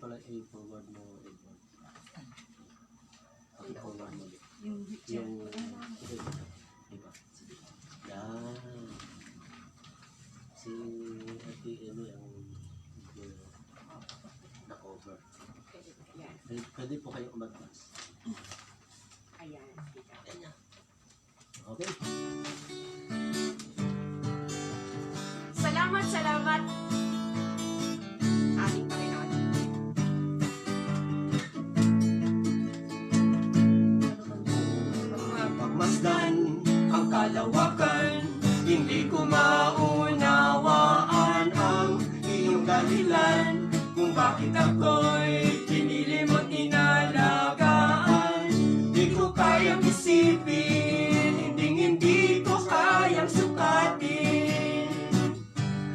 pala i-forward mo, Edward. I-forward mo. Yung diba? Yan. Si Ate Elo ang na-cover. Pwede po kayo umadvance. ayan. Ganyan. Okay. Salamat, salamat. Ating Panginoon. Pagmasdan ang kalawakan, hindi ko maunawaan ang iyong dahilan kung bakit ako'y pinili mo't inalagaan. Di ko kayang isipin, hindi ko kayang sukatin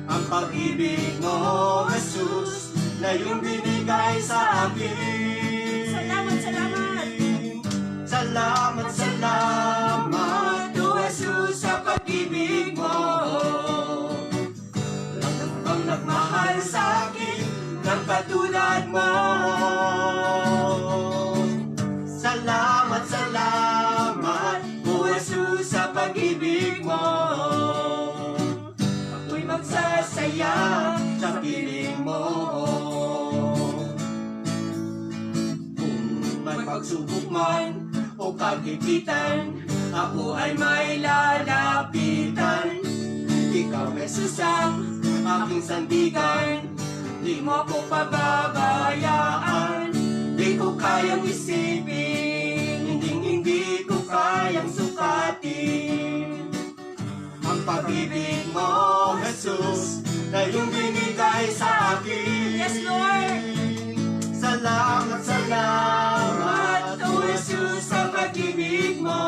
ang pag-ibig mo, Jesus, na iyong binigay sa akin. Salamat, salamat. Salamat, salamat, O Jesus, sa pag-ibig mo. Walang bang nagmahal sa akin ng katulad mo. Salamat, salamat, O Jesus, sa pag-ibig mo. Ako'y magsasaya sa piling mo. Kung may pagsubok man o kagipitan, ako ay may lalapitan. Ikaw, Jesus, ang aking sandigan. Di mo ko pababayaan. Di ko kayang isipin, hindi ko kayang sukatin ang pag-ibig mo, Jesus, na iyong binigay sa akin. Yes, Lord. Salamat, salamat, O Jesus, sa pag-ibig mo.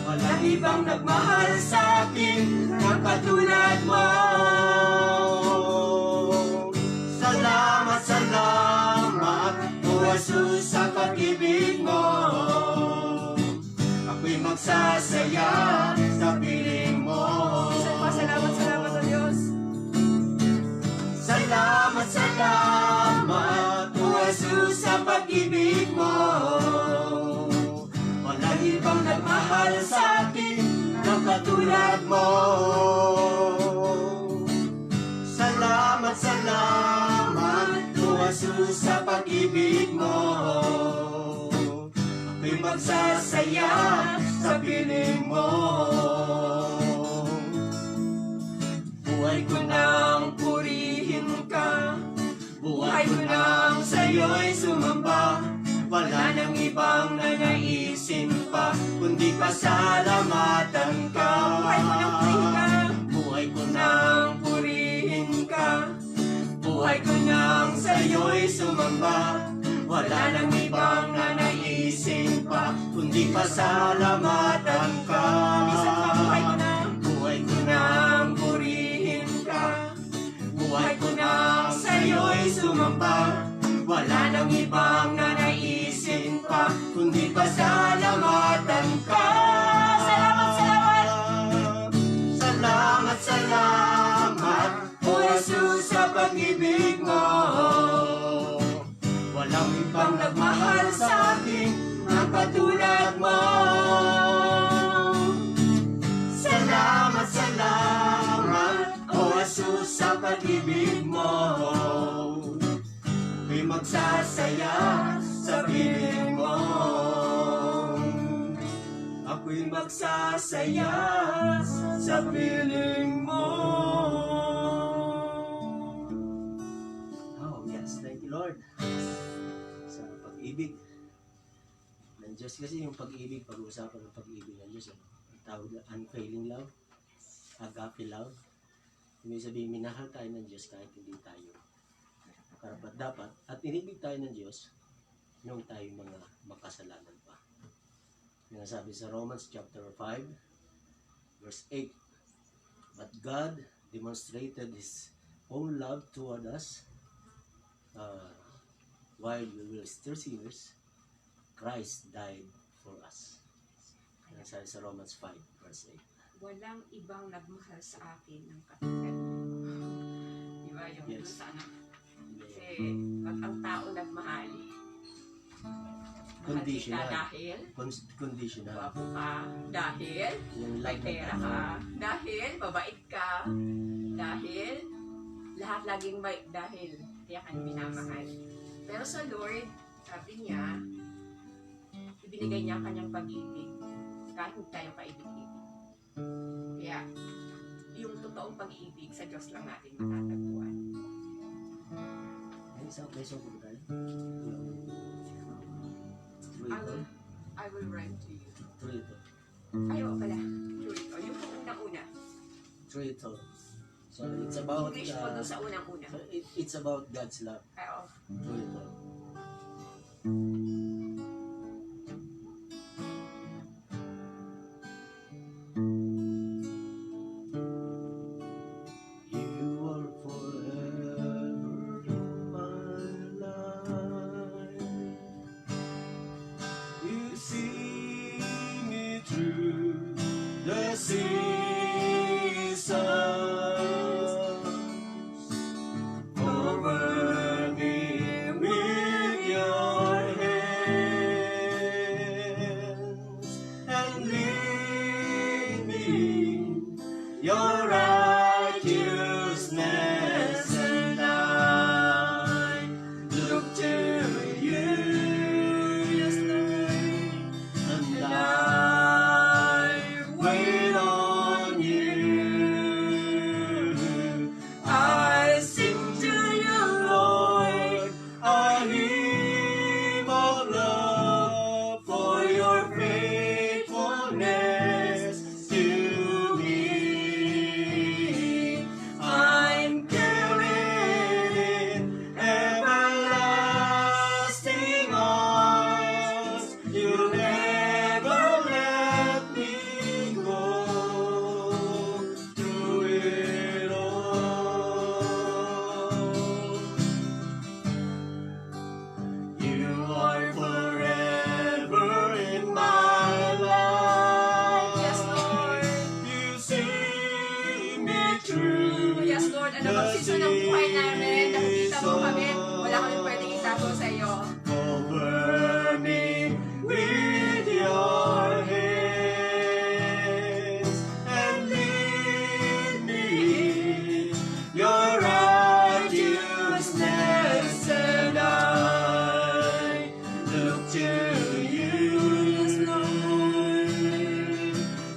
Walang ibang nagmahal sa akin ng katulad mo. Salamat, salamat, O Jesus, sa pag-ibig mo. Ako'y magsasaya sa piling mo. Isang pa, salamat, salamat sa Diyos. Salamat, salamat, O Jesus, sa pag-ibig mo. Walang ibang nagmahal sa akin ng katulad mo. Salamat, salamat, O Jesus, sa pag-ibig mo. Ako'y magsasaya sa piling mo. Buhay ko nang purihin ka, buhay ko nang sa'yo'y sumamba. Wala nang ibang nanaisin pa, kundi pasalamatan ka. Buhay ko nang purihin ka. Buhay ko nang sa'yo'y sumamba. Wala nang ibang nanaisin pa, kundi pasalamatan ka. Buhay ko nang purihin ka. Buhay ko nang sa'yo'y sumamba. Wala nang ibang nanaisin pa, kundi pasalamatan ka. Salamat, salamat. Salamat, salamat, O Jesus, sa pag-ibig mo. Walang ibang nagmahal sa akin ng katulad mo. Salamat, salamat, O Jesus, sa pag-ibig mo. Ako'y magsasaya sa piling mo. Ako'y magsasaya sa piling mo. Oh, yes. Thank you, Lord. Sa pag-ibig ng Diyos. Kasi yung pag-ibig, pag-uusapan ng pag-ibig ng Diyos, ang tawag na unfailing love, agape love. Ibig sabihin, minahal tayo ng Diyos kahit hindi tayo karapat dapat, at inibig tayo ng Diyos nung tayo mga makasalanan pa. Yung sabi sa Romans chapter 5 verse 8, but God demonstrated His own love toward us while we were still sinners, Christ died for us. Yung sabi sa Romans 5 verse 8. Walang ibang nagmahal sa akin ng katulad mo. Diba yung Yes. sa ano? Yeah. ang tao nagmahal. Mahal Conditional. kita dahil Conditional. gwapo ka, dahil Yung may love pera na ka, dahil mabait ka, dahil lahat laging may, dahil kaya ka minamahal. Pero sa Lord, sabi niya, ibinigay niya ang kanyang pag-ibig kahit hindi tayo kaibig-ibig. Kaya, yung totoong pag-ibig sa Diyos lang natin matatagpuan. Ay, may isang ko tayo. True I ito. will, I will run to you. True ito. Ayaw pala. True ito. Yung unang-una. True ito. So, it's about, English mo doon sa unang-una. so it's about God's love. Oo. True ito. You are forever in my life. You see me through the seasons. Cover me with your hands and lead me your righteousness, and I look to you, yes, Lord, and I wait on you. I sing to you, Lord, a hymn of love for your faithfulness to me. I'm carried in everlasting arms. You'll never let me go through it all. You are forever in my life. Yes, Lord. You see me through. Yes, Lord. Ano bang season ng buhay namin? Nakikita mo kami. Wala kami pwedeng itago sa iyo. Cover me with your hands and lead me your righteousness, and I look to you, Lord,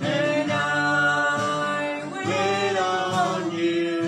and I wait on you.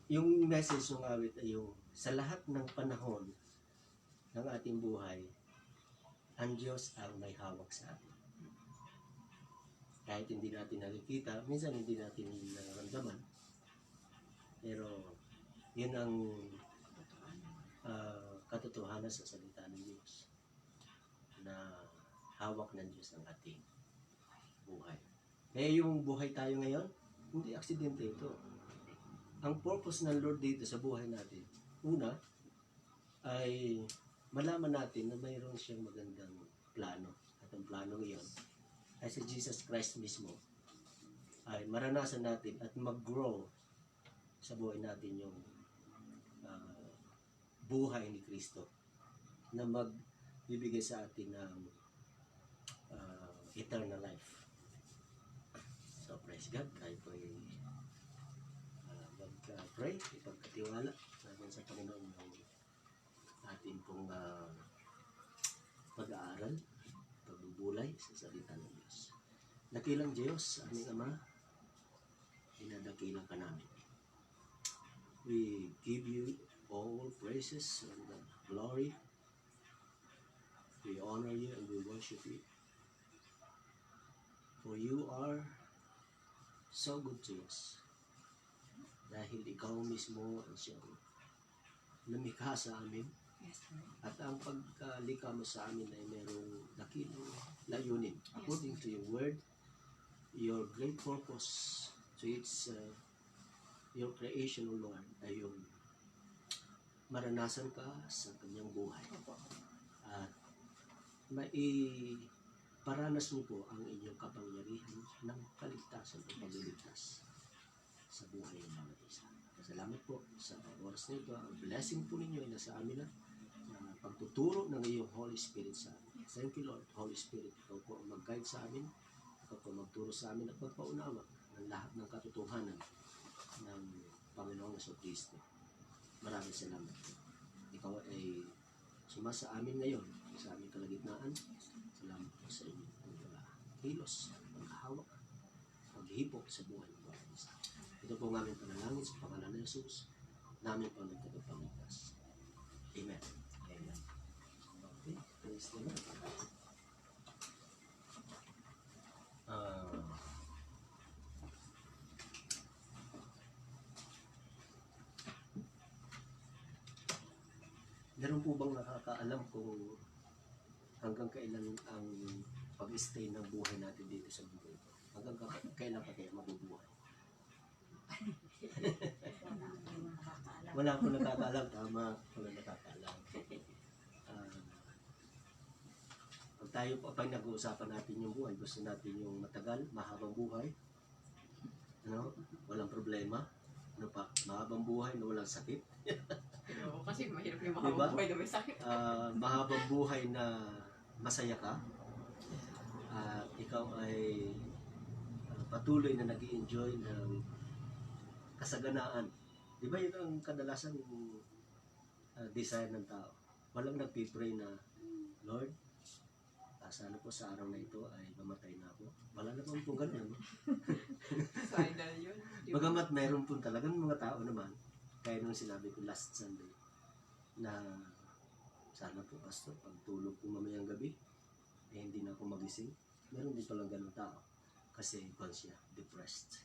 yung message ng awit ay yung sa lahat ng panahon ng ating buhay, ang Diyos ang may hawak sa atin. Kahit hindi natin nakikita, minsan hindi natin nararamdaman, pero yun ang katotohanan sa salita ng Diyos na hawak ng Diyos ang ating buhay. Kaya yung buhay tayo ngayon, hindi aksidente ito. Ang purpose ng Lord dito sa buhay natin, una, ay malaman natin na mayroon siyang magandang plano. At ang plano ngayon ay si Jesus Christ mismo ay maranasan natin at mag-grow sa buhay natin yung buhay ni Kristo na magbibigay sa atin ng eternal life. So praise God, tayo po ay mag-pray, ipagkatiwala natin sa Panginoon ng atin pong pag-aaral, pagbubulay sa salita ng Diyos. Dakilang Diyos, aming Ama, dinadakilang ka namin. We give you all praises and glory. We honor you and we worship you. For you are so good to us. Dahil ikaw mismo ang siyang lumikha sa amin. Yes, Lord. At ang pagkalika mo sa amin ay merong dakilang layunin. According to your word, your great purpose to its your creation, O Lord, ay yung maranasan ka sa kanyang buhay. At paranas mo po ang inyong kapangyarihan ng kaligtasan o pagliligtas sa buhay ng mga isa. Salamat po sa oras na ito. Ang blessing po ninyo ay nasa amin na pagtuturo ng iyong Holy Spirit sa amin. Thank you, Lord. Holy Spirit, ikaw po ang mag-guide sa amin. Ikaw po magturo sa amin at magpaunawa ng lahat ng katotohanan ng Panginoong Jesucristo. Maraming salamat po. Ikaw ay sumasa amin ngayon sa aming kalagitnaan. Salamat po sa inyo. Kilos, paghahawak, paghihipok sa buhay ng bawat isa. Ito po ang aming panalangin sa pangalan ng Jesus. Namin po nagkatapangligtas. Amen. Amen. Okay, praise the Lord. Meron po bang nakakaalam kung hanggang kailan ang pag-stay ng buhay natin dito sa mundo ito? Hanggang kailan pa kaya mabubuhay? Wala po nakakaalam. Tama, wala nakakaalam. Pag tayo po, pag nag-uusapan natin yung buhay, gusto natin yung matagal, mahabang buhay. Ano? Walang problema. Ano pa? Mahabang buhay na walang sakit. Oo, kasi mahirap yung Diba? mahabang buhay na may sakit. Mahabang buhay na masaya ka. Ikaw ay patuloy na nag-i-enjoy ng kasaganaan. Di ba yun ang kadalasan desire ng tao? Walang nagpipray na, Lord, sana po sa araw na ito ay mamatay na ako. Wala na pong gano'n. Final yun. Bagamat mayroon po talagang mga tao naman, kaya nung sinabi ko last Sunday, na sana po, Pastor, pag tulog ko mamayang gabi, hindi na ako magising. Meron din palang ganun tao. Kasi kung siya, depressed.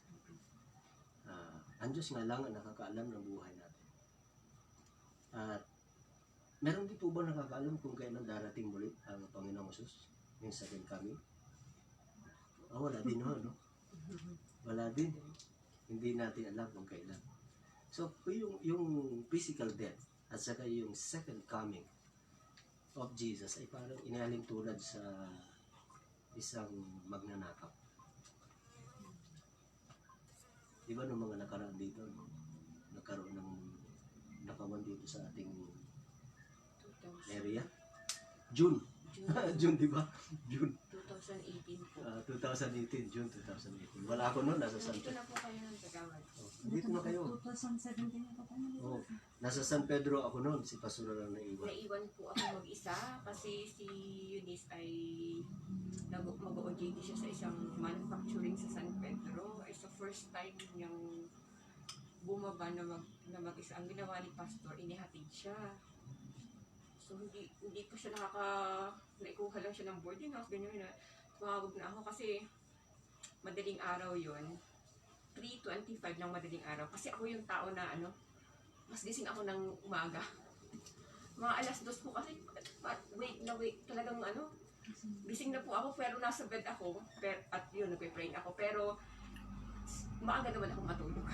Ang Diyos nga lang ang nakakaalam ng buhay natin. At meron din po ba nakakaalam kung kailan darating muli ang Panginoong Jesus? Yung second coming? Wala din no? Wala din. Hindi natin alam kung kailan. So, yung physical death at saka yung second coming of Jesus ay parang inaling tulad sa isang magnanakaw. Di ba nung mga nakaraan dito, nagkaroon ng nakawan dito sa ating area? June, di ba? June. 2018 po. 2018, June 2018. Wala ako noon, nasa San Dito Pedro. na po kayo ng Tagawad. Dito na kayo. 2017 na pa Oh, nasa San Pedro ako noon, si Pastor lang naiwan. Naiwan po ako mag-isa kasi si Eunice ay mag-OJT siya sa isang manufacturing sa San Pedro. Ay sa first time niyang bumaba na mag-isa. Ang ginawa ni Pastor, inihatid siya. So, hindi pa siya naikuha lang siya ng boarding house, ganyan na. Tumawag na ako kasi madaling araw yon 3:25 ng madaling araw. Kasi ako yung tao na mas gising ako ng umaga. Mga alas 2 po kasi, wait, talagang gising na po ako pero nasa bed ako. At yun, nagpe-pray ako. Pero, maaga naman ako matulog.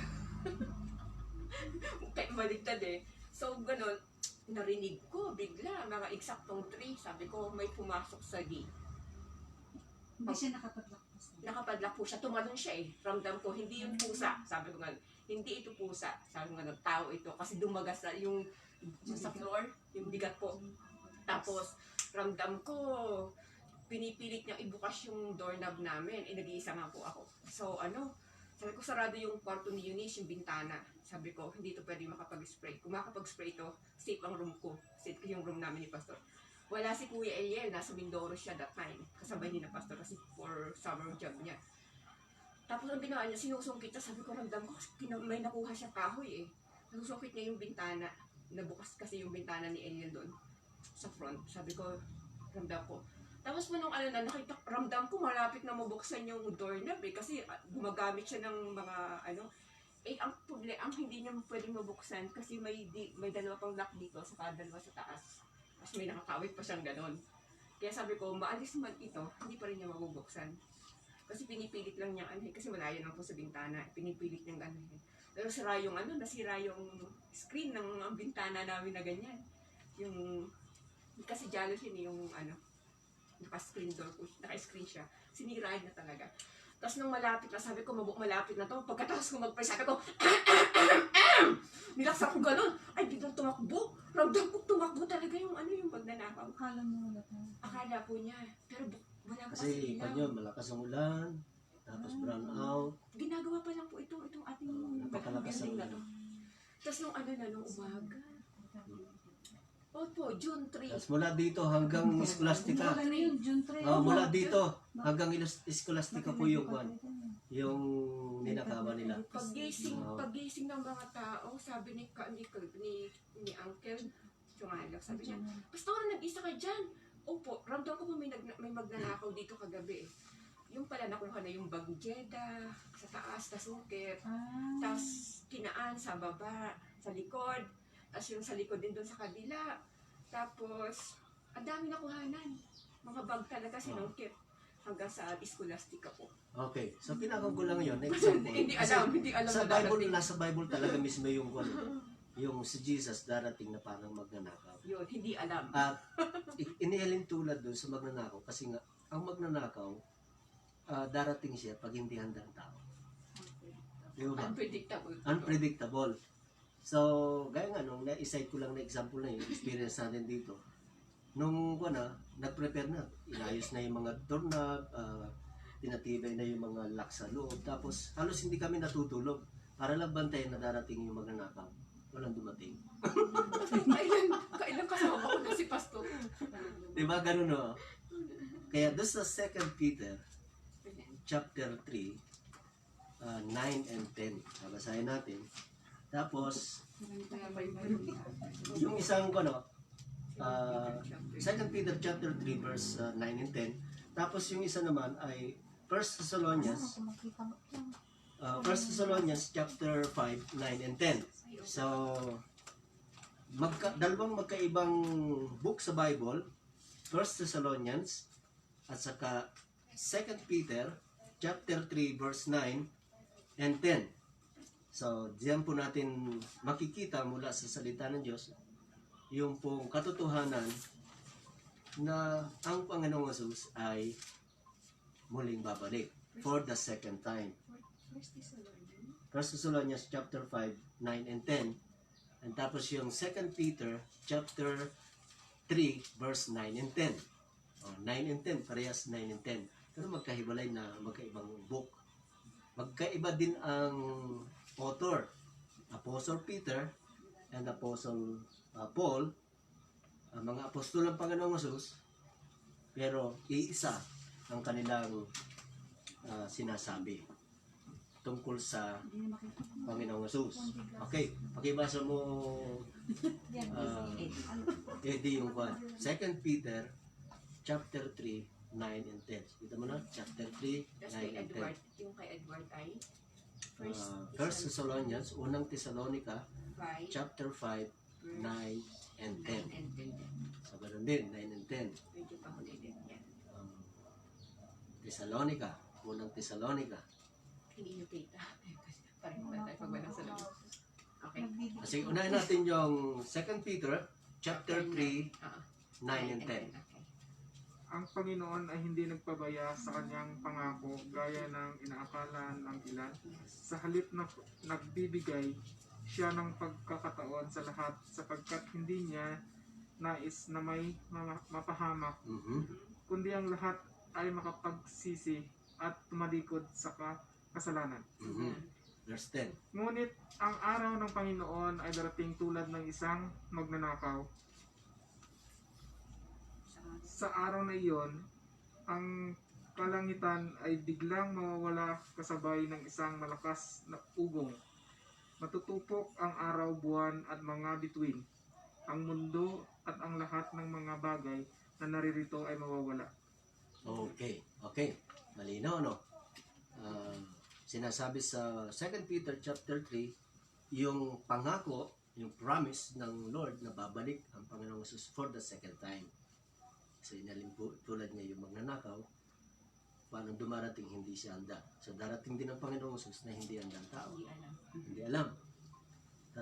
Kaya maligtad eh. So, ganun, narinig ko bigla, mga eksaktong 3, sabi ko, may pumasok sa gate. Hindi siya nakapaglakpas. Nakapadlock po siya, tumalon siya eh. Ramdam ko, hindi yung pusa. Sabi ko nga, hindi ito pusa. Sabi ko nga, tao ito. Kasi dumagas na yung sa floor, yung bigat po. Tapos, ramdam ko, pinipilit niya ibukas yung doorknob namin. Nag-iisa nga po ako. So, sabi ko, sarado yung kwarto ni Eunice, yung bintana. Sabi ko, hindi ito pwede makapag-spray. Kung makapag-spray ito, safe ang room ko. Safe yung room namin ni Pastor. Wala si Kuya Eliel, nasa Mindoro siya that time. Kasabay ni na Pastor kasi for summer job niya. Tapos ang ginawa niya, sinusungkit niya. Sabi ko, ramdam ko, may nakuha siya kahoy eh. Nasusungkit niya yung bintana. Nabukas kasi yung bintana ni Eliel doon sa front. Sabi ko, ramdam ko. Tapos mo nung nakita, ramdam ko malapit na mabuksan yung doorknob eh. Kasi gumagamit siya ng mga ang problema, ang hindi niya pwedeng mabuksan kasi may dalawa pang lock dito, saka dalawa sa taas. Tapos may nakakawit pa siyang ganon. Kaya sabi ko, maalis man ito, hindi pa rin niya mabubuksan. Kasi pinipilit lang niya kasi malayo lang po sa bintana, pinipilit niyang Pero sira yung nasira yung screen ng bintana namin na ganyan. Yung, kasi jealous yun yung naka-screen door po, naka-screen siya. Sinira na talaga. Tapos nung malapit na, sabi ko, malapit na to. Pagkatapos ko mag-press, sabi ko, nilaksa ko ganun. Ay, biglang tumakbo. Ramdam ko tumakbo talaga yung magnanakaw. Akala mo wala pa. Akala po niya. Pero wala pa Kasi ilaw. kanyo, malakas ang ulan, tapos brown out. Ginagawa pa lang po itong ating Napakalakas ang building na to. Tapos nung nung umaga. Opo, June 3. Tapos mula dito hanggang Scholastica. Ano yun, June 3? Mula dito hanggang Scholastica po yung ninakawan nila. Paggising ng mga tao, sabi ni Uncle, Chungalak, sabi niya, Pastor, nag-isa ka dyan. Opo, ramdam ko po may magnanakaw dito kagabi. Yung pala nakuha na yung bag Jeddah, sa taas, tasukit, tas kinaan sa baba, sa likod, tas yung sa likod din doon sa kabila. Tapos, ang dami nakuhanan. Mga bag talaga sinungkit hanggang sa Scholastica po. Okay, so pinakagulo lang yun, example. Hindi alam Sa na Bible, darating. nasa Bible talaga mismo yung si Jesus darating na parang magnanakaw. Yun, hindi alam. At inihalin tulad doon sa magnanakaw kasi nga, ang magnanakaw, darating siya pag hindi handang tao. Di ba? Unpredictable. So, gaya nga, nung na-cite ko lang na example na yun, experience natin dito. Nung nag-prepare na, inayos na yung mga doorknob, tinatibay na yung mga lock sa loob, tapos halos hindi kami natutulog para lang bantayan na darating yung magnanakaw. Walang dumating. Kailan kasama ko na si Pastor? Diba, ganun no? Kaya doon sa 2 Peter, chapter 3, 9 and 10, babasahin natin. Tapos, yung isang 2 Peter chapter 3 verse 9 and 10. Tapos yung isa naman ay 1 Thessalonians chapter 5, 9 and 10. So, dalawang magkaibang book sa Bible, 1 Thessalonians at saka 2 Peter chapter 3 verse 9 and 10. So, diyan po natin makikita mula sa salita ng Diyos yung pong katotohanan na ang Panginoong Jesus ay muling babalik for the second time. 1 Thessalonians chapter 5, 9 and 10. And tapos yung 2 Peter chapter 3 verse 9 and 10. 9 and 10, parehas 9 and 10. Pero magkahiwalay na magkaibang book. Magkaiba din ang author, Apostle Peter and Apostle Paul, ang mga apostol ng Panginoong Jesus, pero iisa ang kanilang sinasabi tungkol sa Hindi na makita. Panginoong Jesus. Okay, pakibasa mo Yan. Ano? Eddie yung kwan. 2 Peter chapter 3, 9 and 10. Kita mo na? Chapter 3, Tapos 9 kay and 10. Edward, yung kay Edward ay First Thessalonians, unang Thessalonica, 5, chapter 5, 9 and 10. 9 and 10. So, ganun din, 9 and 10. Medyo pahuli din yan. Thessalonica, unang Thessalonica. Hindi yung tita. Parang ba tayo pag walang sa loob. Okay. Kasi unahin natin yung 2 Peter, chapter 3, 9 and 10. Okay. Ang Panginoon ay hindi nagpabaya sa kanyang pangako gaya ng inaakala ng ilan. Sa halip na nagbibigay siya ng pagkakataon sa lahat sapagkat hindi niya nais na may mapahamak, kundi ang lahat ay makapagsisi at tumalikod sa kasalanan. Verse 10. Ngunit ang araw ng Panginoon ay darating tulad ng isang magnanakaw. Sa araw na iyon, ang kalangitan ay biglang mawawala kasabay ng isang malakas na ugong. Matutupok ang araw, buwan at mga bituin. Ang mundo at ang lahat ng mga bagay na naririto ay mawawala. Okay, okay. Malinaw, no? Sinasabi sa 2 Peter chapter 3, yung pangako, yung promise ng Lord na babalik ang Panginoong Jesus for the second time. So, inalim po, tulad niya yung magnanakaw, paano dumarating hindi siya handa. So, darating din ang Panginoong Jesus na hindi handa ang tao. Hindi alam. Hindi alam.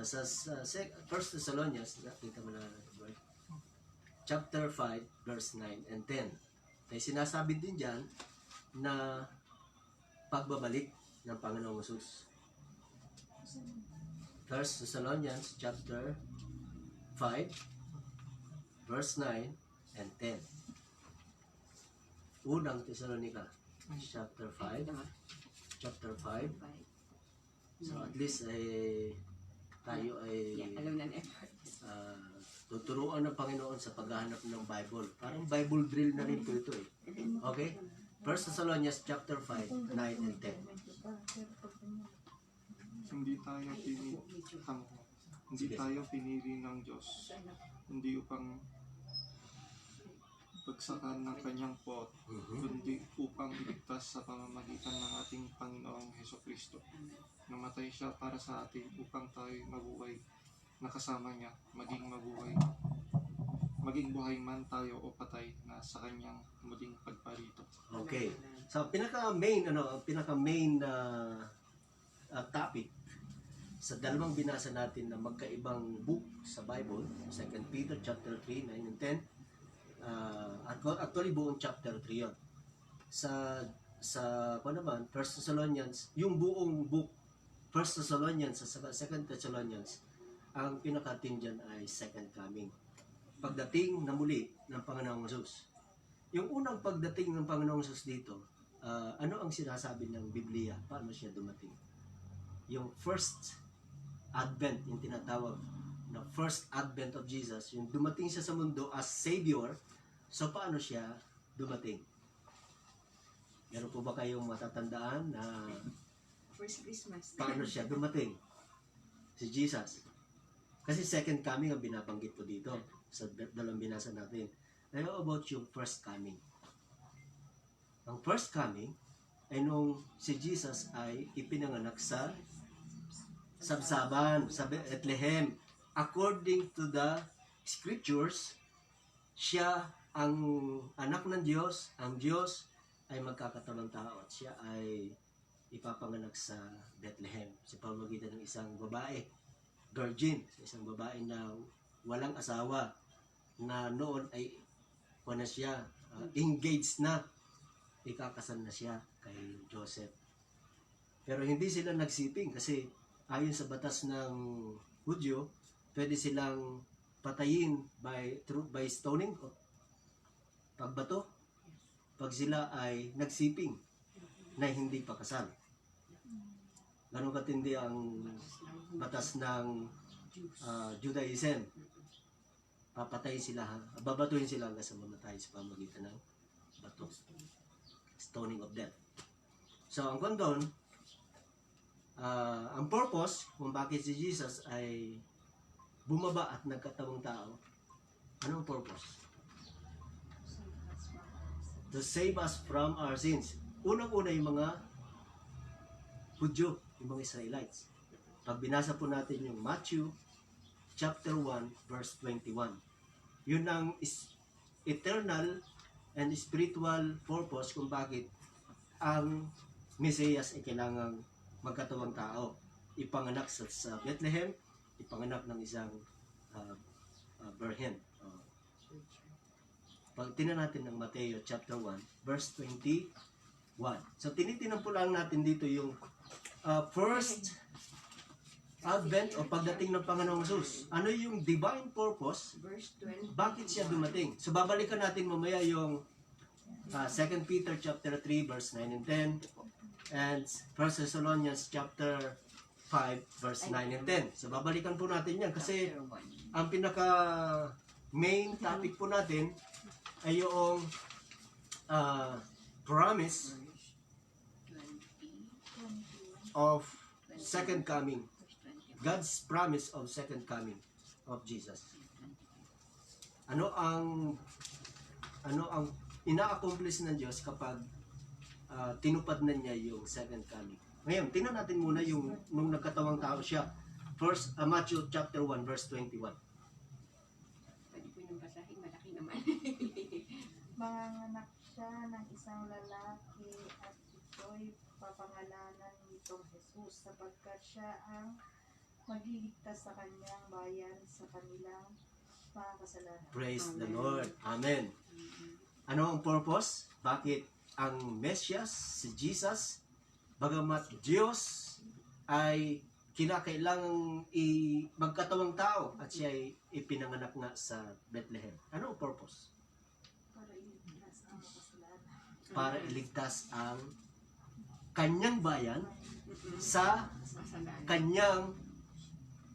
Sa 1 Thessalonians, kita mo na, chapter 5, verse 9 and 10. May sinasabi din dyan na pagbabalik ng Panginoong Jesus. 1 Thessalonians chapter 5, verse 9 and 10. Unang Thessalonica, chapter 5, chapter 5. So at least tayo ay Yeah, alam na Edward. tuturuan ng Panginoon sa paghahanap ng Bible. Parang Bible drill na rin po ito eh. Okay? 1 Thessalonians chapter 5, 9 and 10. Hindi tayo pinili ng Diyos, hindi upang bagsakan ng kanyang pot, kundi upang iligtas sa pamamagitan ng ating Panginoong Hesukristo. Namatay siya para sa atin upang tayo mabuhay na kasama niya, maging buhay man tayo o patay na sa kanyang muling pagparito. Okay. So pinaka-main topic sa dalawang binasa natin na magkaibang book sa Bible, 2 Peter chapter 3, 9 and 10. Actually buong chapter 3 'yon. Sa naman, 1 Thessalonians, yung buong book 1 Thessalonians sa 2 Thessalonians, ang pinaka-theme dyan ay second coming. Pagdating na muli ng Panginoong Jesus. Yung unang pagdating ng Panginoong Jesus dito, ano ang sinasabi ng Biblia? Paano siya dumating? Yung first advent, yung tinatawag na first advent of Jesus, yung dumating siya sa mundo as Savior. So paano siya dumating? Meron po ba kayong matatandaan na First Christmas. paano siya dumating? Si Jesus. Kasi second coming ang binabanggit po dito sa dalawang binasa natin. How about yung first coming? Ang first coming ay nung si Jesus ay ipinanganak sa Sabsaban, sa Bethlehem. According to the scriptures, siya ang anak ng Diyos, ang Diyos ay magkakatabang tao at siya ay ipapanganak sa Bethlehem sa pamamagitan ng isang babae, virgin, isang babae na walang asawa, na noon ay engaged na, ikakasal na siya kay Joseph. Pero hindi sila nagsiping kasi ayon sa batas ng Hudyo, pwede silang patayin by stoning o pagbato pag sila ay nagsiping na hindi pa kasal. Ganun katindi ang batas ng Judaism. Papatayin sila, babatuhin sila hanggang sa mamatay sa pamamagitan ng bato. Stoning of death. So ang kondon, Ang purpose kung bakit si Jesus ay bumaba at nagkatawang tao, anong purpose? To save us from our sins. Unang-una yung mga Hudyo, yung mga Israelites. Pag binasa po natin yung Matthew chapter 1 verse 21. Yun ang eternal and spiritual purpose kung bakit ang Mesiyas ay kailangang magkatawang tao. Ipanganak sa Bethlehem, ipanganak ng isang virgin. Pag tinan natin ng Mateo chapter 1 verse 21. So tinitinan po lang natin dito yung first advent o pagdating ng Panginoong Jesus. Ano yung divine purpose? Verse 20. Bakit siya dumating? So babalikan natin mamaya yung 2 Peter chapter 3 verse 9 and 10 and 1 Thessalonians chapter 5 verse 9 and 10. So babalikan po natin yan kasi ang pinaka main topic po natin ay yung promise of second coming. God's promise of second coming of Jesus. Ano ang ina-accomplish ng Diyos kapag tinupad na niya yung second coming. Ngayon, tingnan natin muna yung nung nagkatawang tao siya. First, Matthew chapter 1 verse 21. Pwede po yung basahin, malaki naman. Manganganak siya ng isang lalaki at ito'y papangalanan nitong Jesus sapagkat siya ang magliligtas sa kanyang bayan sa kanilang mga kasalanan. Praise the Amen. Lord. Amen. Ano ang purpose? Bakit ang Mesias, si Jesus, bagamat Diyos ay kinakailangang magkatawang tao at siya ay ipinanganak nga sa Bethlehem. Ano ang purpose? Para iligtas Para iligtas ang ang makasalanan. kanyang bayan sa Kasalanan. kanyang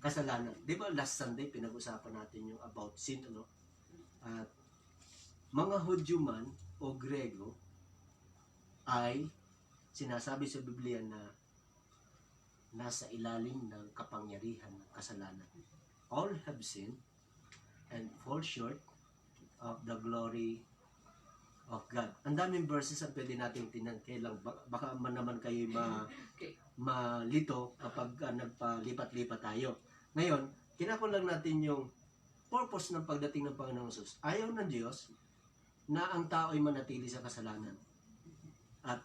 kasalanan. Di ba last Sunday pinag-usapan natin yung about sin, ano? At mga Hudyo man o Grego ay sinasabi sa Biblia na nasa ilalim ng kapangyarihan ng kasalanan. All have sinned and fall short of the glory of God. Ang daming verses ang pwede natin tinan. Kailang baka man naman kayo Okay. malito kapag nagpalipat-lipat tayo. Ngayon, kinakon lang natin yung purpose ng pagdating ng Panginoong Jesus. Ayaw ng Diyos na ang tao ay manatili sa kasalanan. At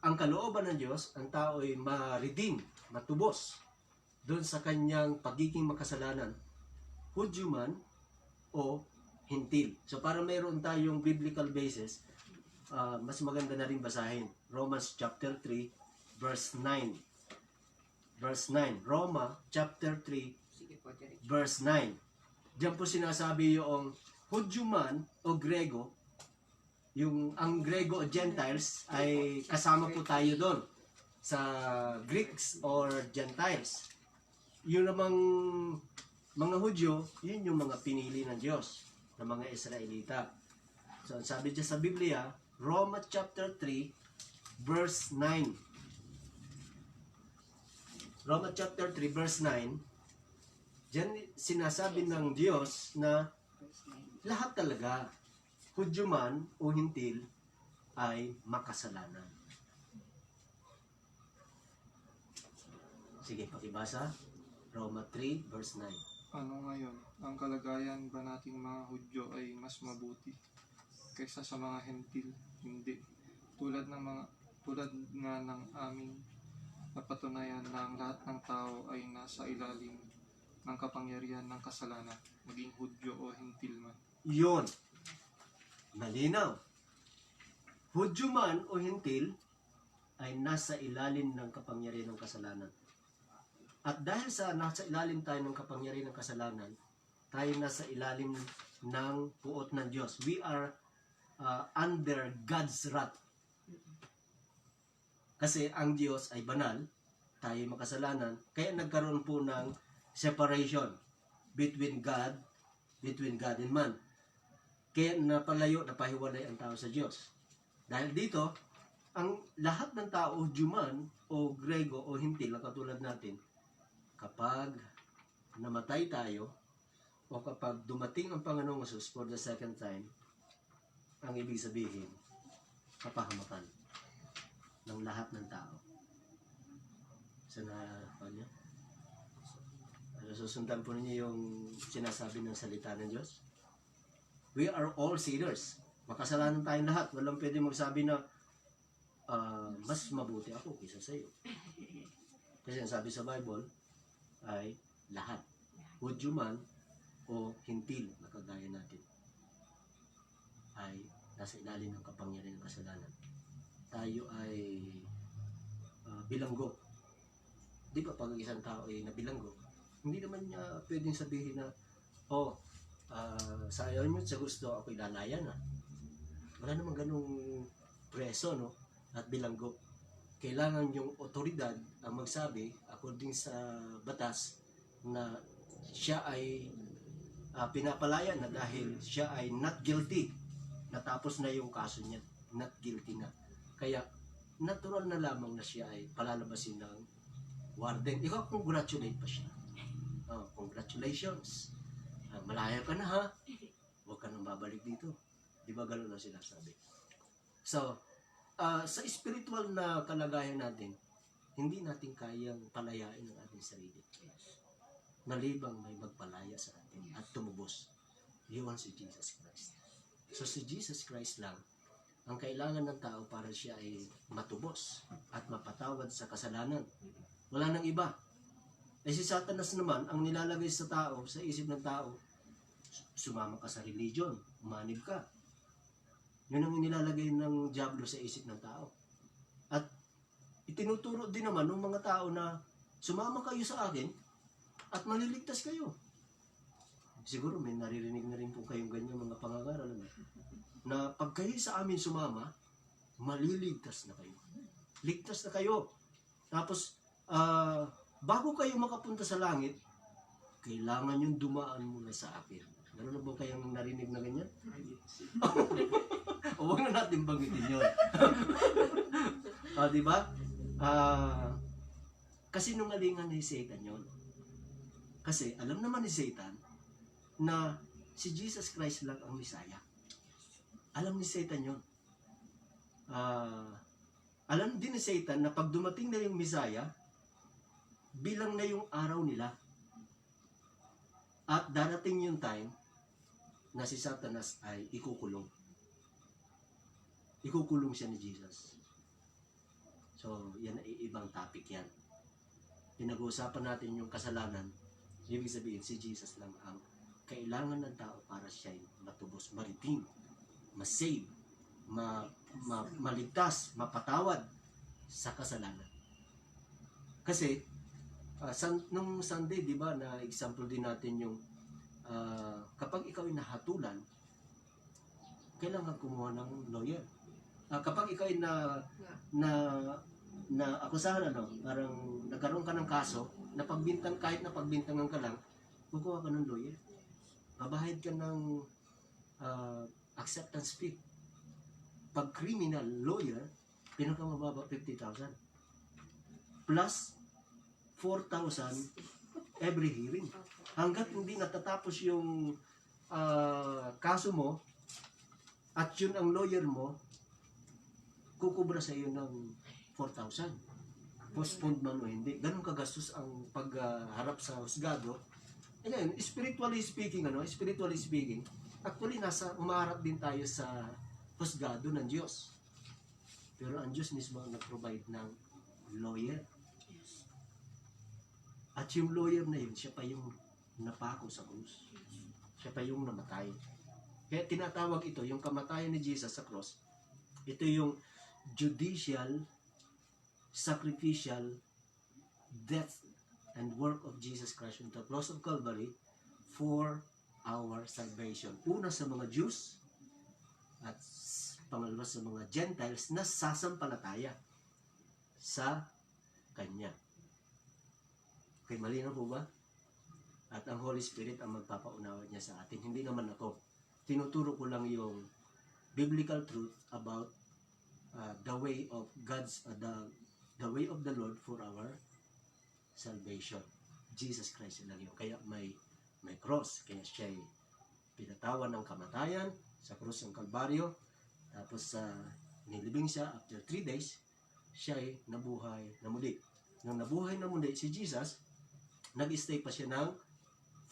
ang kalooban ng Diyos, ang tao ay ma-redeem, matubos doon sa kanyang pagiging makasalanan, Hudyo man o Hintil. So para mayroon tayong biblical basis, mas maganda na rin basahin Romans chapter 3 verse 9. Verse 9. Roma chapter 3 Sige po, direct. verse 9. Diyan po sinasabi yung Hudyo man o Grego, ang Grego o Gentiles ay kasama po tayo doon sa Greeks or Gentiles. Yung namang mga Hudyo, yun yung mga pinili ng Diyos, ng mga Israelita. So, ang sabi dyan sa Biblia, Roma chapter 3 verse 9. Roma chapter 3 verse 9, diyan sinasabi ng Diyos na Verse 9. lahat talaga, Hudyo man o Hintil, ay makasalanan. Sige, pakibasa. Roma 3 verse 9. Ano ngayon, ang kalagayan ba nating mga Hudyo ay mas mabuti kaysa sa mga Hentil? Hindi. Tulad nga ng aming napatunayan na ang lahat ng tao ay nasa ilalim ng kapangyarihan ng kasalanan, maging Hudyo o Hentil man. Yun. Malinaw. Hudyo man o Hintil ay nasa ilalim ng kapangyarihan ng kasalanan. At dahil sa nasa ilalim tayo ng kapangyarihan ng kasalanan, tayo nasa ilalim ng puot ng Diyos. We are under God's wrath. Kasi ang Diyos ay banal, tayo makasalanan, kaya nagkaroon po ng separation between God and man. Kaya napalayo, napahiwalay ang tao sa Diyos. Dahil dito, ang lahat ng tao, Juman o Grego o Hintil na katulad natin, kapag namatay tayo o kapag dumating ang Panginoong Hesus for the second time, ang ibig sabihin, kapahamakan ng lahat ng tao. Susundan po ninyo yung sinasabi ng salita ng Diyos. We are all sinners. Makasalanan tayong lahat. Walang pwede magsabi na mas mabuti ako kaysa sa iyo. Kasi ang sabi sa Bible ay lahat. Hudyo man o hintil na kagaya natin ay nasa ilalim ng kapangyarihan ng kasalanan. Tayo ay bilanggo. Di ba pag isang tao ay nabilanggo, hindi naman niya pwedeng sabihin na, sa ayaw niyo, sa gusto, ako'y lalaya na. Wala namang ganung preso, no? At bilanggo. Kailangan yung otoridad ang magsabi, according sa batas, na siya ay pinapalaya na dahil siya ay not guilty. Natapos na yung kaso niya. Not guilty na. Kaya, natural na lamang na siya ay palalabasin ng warden. Ikaw, congratulate pa siya. Congratulations. Malaya ka na, ha? Huwag ka nang babalik dito. Di ba gano'n ang sinasabi? So, sa spiritual na kalagayan natin, hindi natin kayang palayain ang ating sarili. Malibang may magpalaya sa atin at tumubos. Iwan si Jesus Christ. So, si Jesus Christ lang ang kailangan ng tao para siya ay matubos at mapatawad sa kasalanan. Wala nang iba. Si Satanas naman, ang nilalagay sa tao, sa isip ng tao, sumama ka sa religion, umanib ka. Yun ang nilalagay ng Diablo sa isip ng tao. At itinuturo din naman ng mga tao na sumama kayo sa akin at maliligtas kayo. Siguro may naririnig na rin po kayong ganyan mga pangangaral na pag kayo sa amin sumama, maliligtas na kayo. Ligtas na kayo. Tapos, bago kayo makapunta sa langit, kailangan yung dumaan muna sa akin. Meron na ba kayong narinig na ganyan? O huwag na natin banggitin yun. Diba? Kasi nungalingan ni Satan yun. Kasi alam naman ni Satan na si Jesus Christ lang ang Messiah. Alam ni Satan yun. Alam din ni Satan na pag dumating na yung Messiah, bilang na yung araw nila. At darating yung time na si Satanas ay ikukulong. Ikukulong siya ni Jesus. So, yan ay ibang topic yan. Pinag-uusapan natin yung kasalanan. Ibig sabihin, si Jesus lang ang kailangan ng tao para siya matubos, ma-redeem, ma-save, maligtas, mapatawad sa kasalanan. Kasi, nung Sunday, di ba, na example din natin yung kapag ikaw ay nahatulan, kailangan kumuha ng lawyer. Kapag ikaw ay na akusahan, parang nagkaroon ka ng kaso, kahit napagbintangan ka lang, kukuha ka ng lawyer. Babahid ka ng acceptance fee. Pag criminal lawyer, pinakamababa 50,000. Plus 4,000 every hearing. Hanggat hindi natatapos yung kaso mo at yun ang lawyer mo, kukubra sa iyo ng 4,000. Postponed man o hindi. Ganun kagastos ang pagharap sa husgado. Again, spiritually speaking, actually umaharap din tayo sa husgado ng Diyos. Pero ang Diyos mismo ang nag-provide ng lawyer. At yung lawyer na yun, siya pa yung napako sa krus. Siya pa yung namatay. Kaya tinatawag ito, yung kamatayan ni Jesus sa cross, ito yung judicial, sacrificial death and work of Jesus Christ on the cross of Calvary for our salvation. Una sa mga Jews at pangalawa sa mga Gentiles na sasampalataya sa Kanya. Okay, malinaw po ba? At ang Holy Spirit ang magpapaunawa niya sa atin. Hindi naman ako. Tinuturo ko lang yung biblical truth about the way of God's the way of the Lord for our salvation. Jesus Christ lang yun. Kaya may cross. Kaya siya ay pinatawan ng kamatayan sa krus ng Kalbaryo. Tapos nilibing siya after 3 days, siya ay nabuhay na muli. Nung nabuhay na muli si Jesus, nag-stay pa siya ng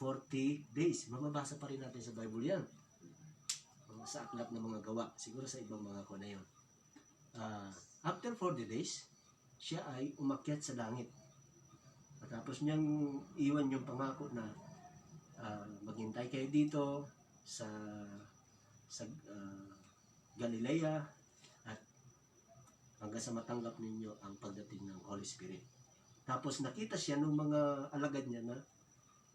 40 days. Mababasa pa rin natin sa Bible yan. Sa aklat ng mga gawa. Siguro sa ibang mga ko na yun. After 40 days, siya ay umakyat sa langit. At tapos niyang iwan yung pangako na maghintay kayo dito sa Galilea at hanggang sa matanggap ninyo ang pagdating ng Holy Spirit. Tapos nakita siya ng mga alagad niya na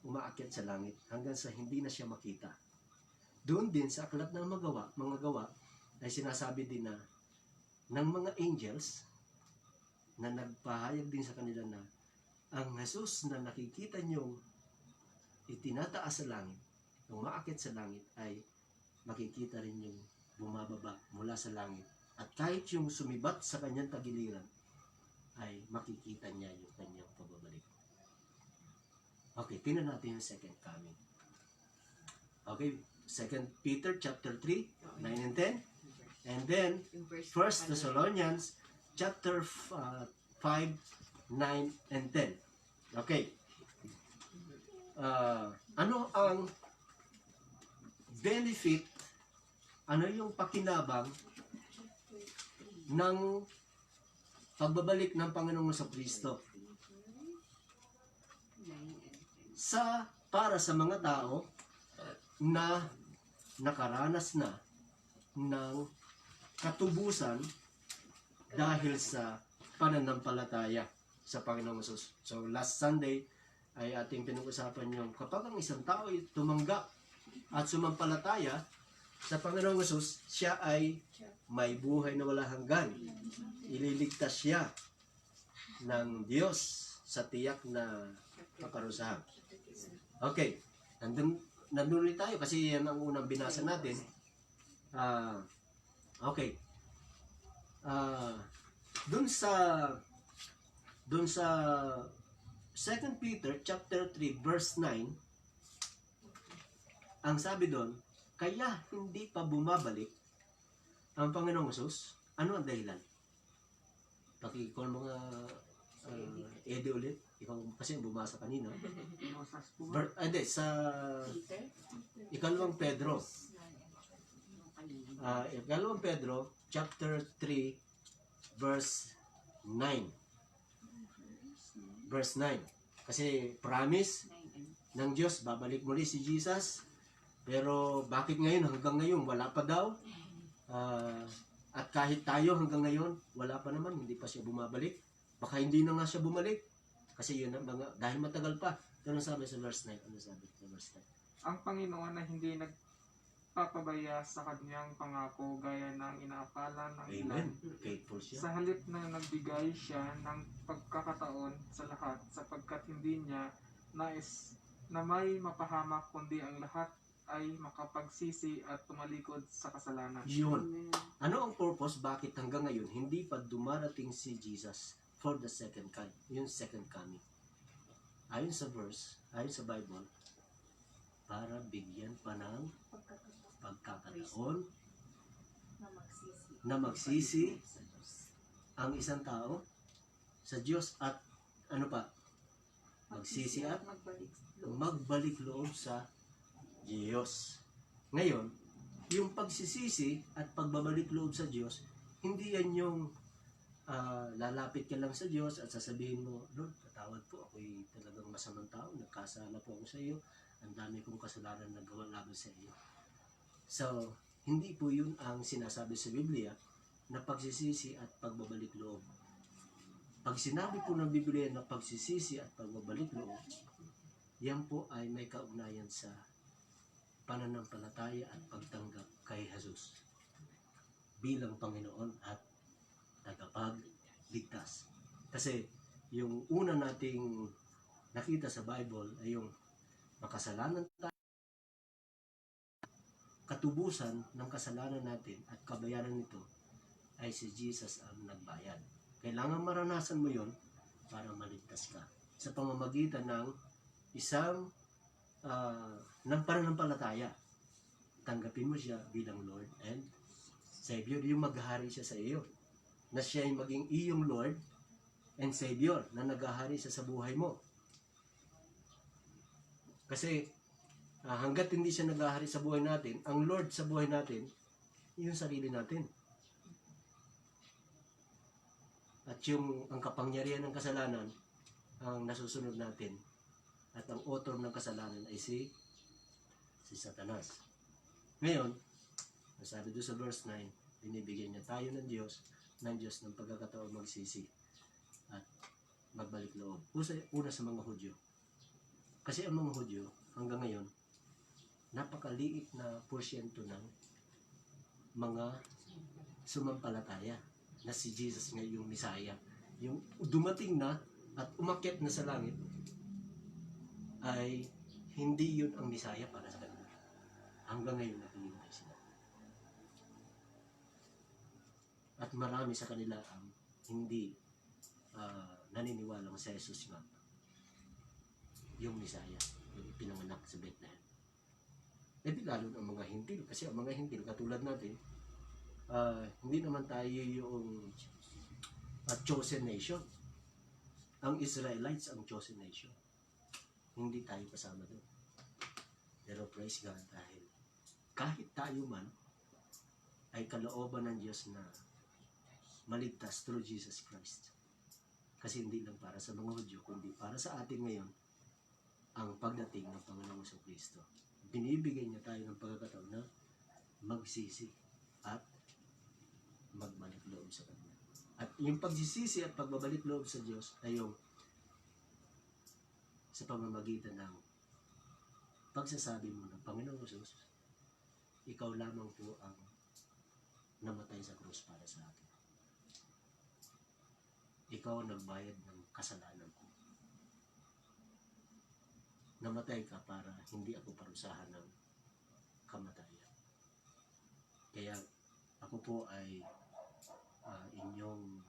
umaakyat sa langit hanggang sa hindi na siya makita. Doon din sa aklat ng mga gawa ay sinasabi din na ng mga angels na nagpahayag din sa kanila na ang Jesus na nakikita niyong itinataas sa langit, umaakyat sa langit, ay makikita rin yung bumababa mula sa langit. At kahit yung sumibat sa kanyang tagiliran, ay makikita niya yung kanyang pagbabalik. Okay, tingnan natin yung second coming. Okay, 2 Peter chapter 3, 9 and 10. And then, Yung verse 1 Thessalonians chapter 5, 9 and 10. Okay. Ano ang benefit, ano yung pakinabang ng pagbabalik ng Panginoong Jesucristo para sa mga tao na nakaranas na ng katubusan dahil sa pananampalataya sa Panginoong Jesus. So last Sunday ay ating pinag-usapan yung kapag ang isang tao ay tumanggap at sumampalataya sa Panginoong Jesus, siya ay may buhay na wala hanggan. Ililigtas siya ng Diyos sa tiyak na kaparusahan. Okay, nandun ulit tayo kasi yan ang unang binasa natin. Okay. Dun sa 2 Peter chapter 3 verse 9, ang sabi doon, kaya hindi pa bumabalik ang Panginoong Hesus. Ano ang dahilan? Pakikon mga Eddie ulit. Ikaw kasi bumasa kanina. Hindi, sa ikalawang Pedro. Ikalawang Pedro chapter 3 verse 9. Verse 9. Kasi promise ng Diyos, babalik muli si Jesus. Pero bakit ngayon, hanggang ngayon, wala pa daw. At kahit tayo hanggang ngayon, wala pa naman, hindi pa siya bumabalik. Baka hindi na nga siya bumalik. Kasi yun, dahil matagal pa. Ano sabi sa verse 9? Ano sabi sa verse 9? Ang Panginoon na hindi nagpapabaya sa kanyang pangako gaya ng inaakala ng ilan. Amen. Faithful siya. Sa halip na nagbigay siya ng pagkakataon sa lahat sapagkat hindi niya nais na may mapahamak kundi ang lahat ay makapagsisi at tumalikod sa kasalanan. Yun. Ano ang purpose? Bakit hanggang ngayon hindi pa dumarating si Jesus for the second coming? Yung second coming. Ayon sa verse, ayon sa Bible, para bigyan pa ng pagkakataon na magsisi ang isang tao sa Diyos at ano pa? Magsisi at magbalik loob sa Diyos. Ngayon, yung pagsisisi at pagbabalik loob sa Diyos, hindi yan yung lalapit ka lang sa Diyos at sasabihin mo, Lord, patawad po, ako'y talagang masamang tao, nagkasala po ako sa iyo, ang dami kong kasalanan na gawa laban sa iyo. So, hindi po yun ang sinasabi sa Biblia na pagsisisi at pagbabalik loob. Pag sinabi po ng Biblia na pagsisisi at pagbabalik loob, yan po ay may kaugnayan sa pananampalataya at pagtanggap kay Jesus bilang Panginoon at tagapagligtas. Kasi yung una nating nakita sa Bible ay yung makasalanan tayo, katubusan ng kasalanan natin at kabayaran nito ay si Jesus ang nagbayad. Kailangan maranasan mo yon para maligtas ka. Sa pamamagitan ng isang ng pananampalataya. Tanggapin mo siya bilang Lord and Savior. Yung maghahari siya sa iyo. Na siya ay maging iyong Lord and Savior na naghahari siya sa buhay mo. Kasi hanggat hindi siya naghahari sa buhay natin, ang Lord sa buhay natin, yung sarili natin. At ang kapangyarihan ng kasalanan, ang nasusunod natin. At ang author ng kasalanan ay si Satanas. Ngayon, sabi doon sa verse 9, binibigyan niya tayo ng Diyos ng pagkakataon magsisi at magbalik loob. Una sa mga Hudyo. Kasi ang mga Hudyo, hanggang ngayon, napakaliit na porsyento ng mga sumampalataya na si Jesus nga yung Misaya. Yung dumating na at umakyat na sa langit, ay hindi yun ang Misaya para sa kanila. Hanggang ngayon naghihintay sila. At marami sa kanila ang hindi naniniwalang sa Jesus nga yung Misaya, yung pinanganak sa Bethlehem. E di lalo ang mga Hintil, kasi ang mga Hintil katulad natin, hindi naman tayo yung chosen nation. Ang Israelites ang chosen nation. Hindi tayo kasama doon. Pero praise God, dahil kahit tayo man ay kalooban ng Diyos na maligtas through Jesus Christ. Kasi hindi lang para sa mga Hudyo, kundi para sa atin ngayon ang pagdating ng Panginoong Kristo. Binibigay niya tayo ng pagkakataon na magsisi at magbalik loob sa Kanya. At yung pagsisisi at pagbabalik loob sa Diyos ay yung sa pamamagitan ng pagsasabi mo ng Panginoong Jesus, ikaw lamang po ang namatay sa krus para sa akin. Ikaw ang nagbayad ng kasalanan ko. Namatay ka para hindi ako parusahan ng kamatayan. Kaya ako po ay inyong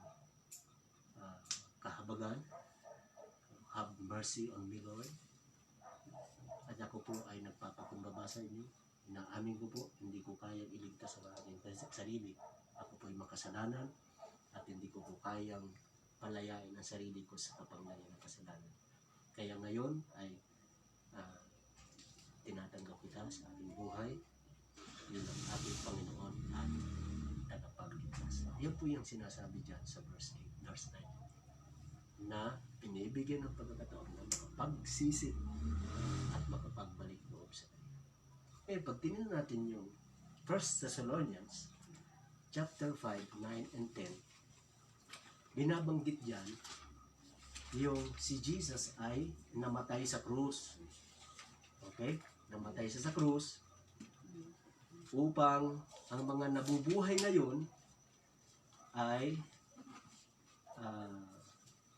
kahabagan. Have mercy on me, Lord. At ako po ay nagpapakumbaba sa inyo. Inaamin ko po, hindi ko kayang iligtas ang aking sarili. Ako po ay makasalanan at hindi ko po kayang palayain ang sarili ko sa kapangyarihan ng kasalanan. Kaya ngayon ay tinatanggap kita sa aking buhay bilang aking Panginoon at tagapagligtas. Yan po yung sinasabi dyan sa verse 9 na pinibigyan ng pagkakataon na makapagsisi at makapagbalik loob sa Kanya. Eh, pag tingnan natin yung 1 Thessalonians chapter 5, 9, and 10, binabanggit dyan yung si Jesus ay namatay sa krus. Okay? Namatay siya sa krus upang ang mga nabubuhay ngayon ay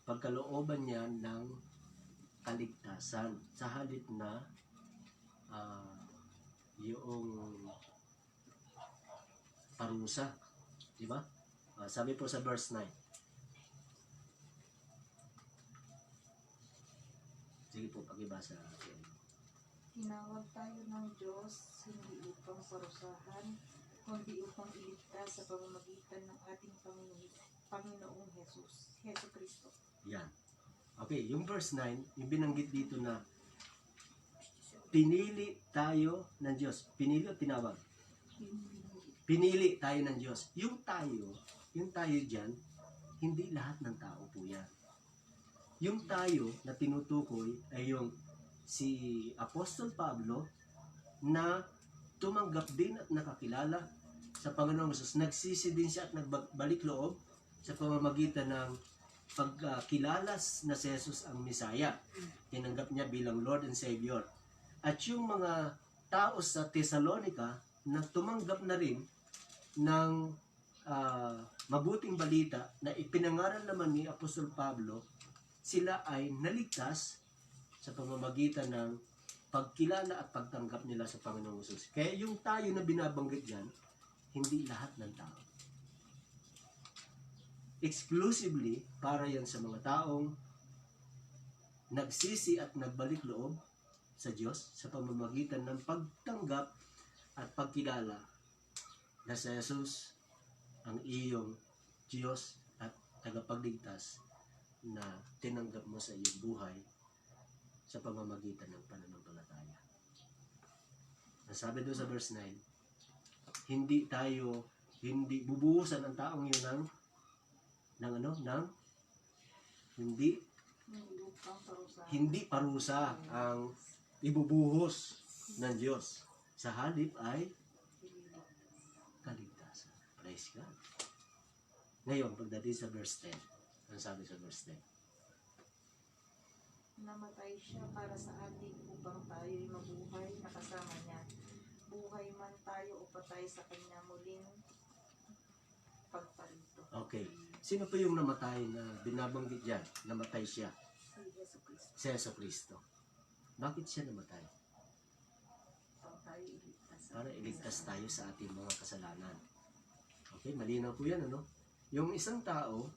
pagkalooban niya ng kaligtasan sa halip na yung parusa. Diba? Sabi po sa verse 9. Sige po, pakibasa natin. Tinawag tayo ng Diyos hindi upang parusahan, kundi upang iligtas sa pamamagitan ng ating Panginoong Heso Kristo. Yan. Okay, yung verse 9, yung binanggit dito na pinili tayo ng Diyos. Pinili o tinawag? Pinili tayo ng Diyos. Yung tayo dyan, hindi lahat ng tao po yan. Yung tayo na tinutukoy ay yung si Apostol Pablo na tumanggap din at nakakilala sa Panginoong Jesus. Nagsisi din siya at nagbalik loob sa pamamagitan ng pagkilalas na si Jesus ang Misaya. Tinanggap niya bilang Lord and Savior. At yung mga tao sa Thessalonica na tumanggap na rin ng mabuting balita na ipinangaral naman ni Apostol Pablo, sila ay naligtas sa pamamagitan ng pagkilala at pagtanggap nila sa Panginoong Jesus. Kaya yung tayo na binabanggit dyan, hindi lahat ng tao. exclusively para yan sa mga taong nagsisi at nagbalik loob sa Diyos sa pamamagitan ng pagtanggap at pagkilala na si Jesus ang iyong Diyos at tagapagligtas na tinanggap mo sa iyong buhay sa pamamagitan ng pananampalataya. Ang sabi doon sa verse 9, hindi bubuhusan ang taong yun hindi parusa ang ibubuhos ng Diyos. Sa halip ay kaligtasan. Praise God. Ngayon, pagdating sa verse 10, ang sabi sa verse 10, Namatay siya para sa atin upang tayo'y mabuhay na kasama niya. Buhay man tayo o patay sa kanya muling pagparito. okay. Sino po yung namatay na binabanggit dyan? Namatay siya. Si Yesu Cristo. Si Jesucristo. Bakit siya namatay? Upang tayo iligtas. Para iligtas tayo sa ating mga kasalanan. Okay, malinaw po yan, ano? Yung isang tao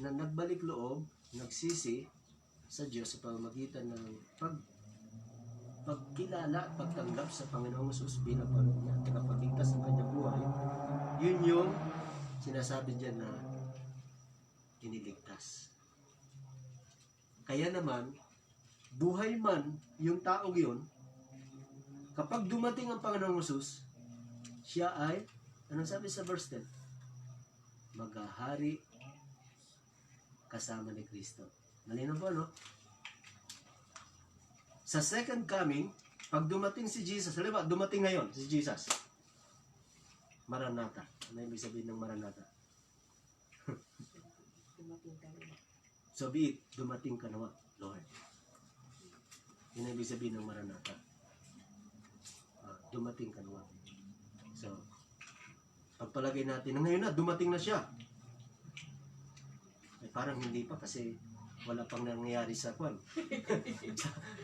na nagbalik loob, nagsisi sa Diyos sa pamamagitan ng pagkilala at pagtanggap sa Panginoong Hesus bilang Panginoon niya, tagapagligtas ng kanyang buhay, yun yung sinasabi dyan na iniligtas. Kaya naman, buhay man yung taong yun, kapag dumating ang Panginoong Hesus, siya ay, anong sabi sa verse 10? Maghahari kasama ni Kristo. Malinaw po, no? Sa second coming, pag dumating si Jesus, halimbawa, dumating ngayon si Jesus, Maranatha. Ano ibig sabihin ng Maranatha? So be it, dumating ka nawa, Lord. Yun ang ibig sabihin ng Maranatha. Dumating ka nawa. So, pagpalagay natin na ngayon na, dumating na siya. Parang hindi pa kasi wala pang nangyayari sa kwan.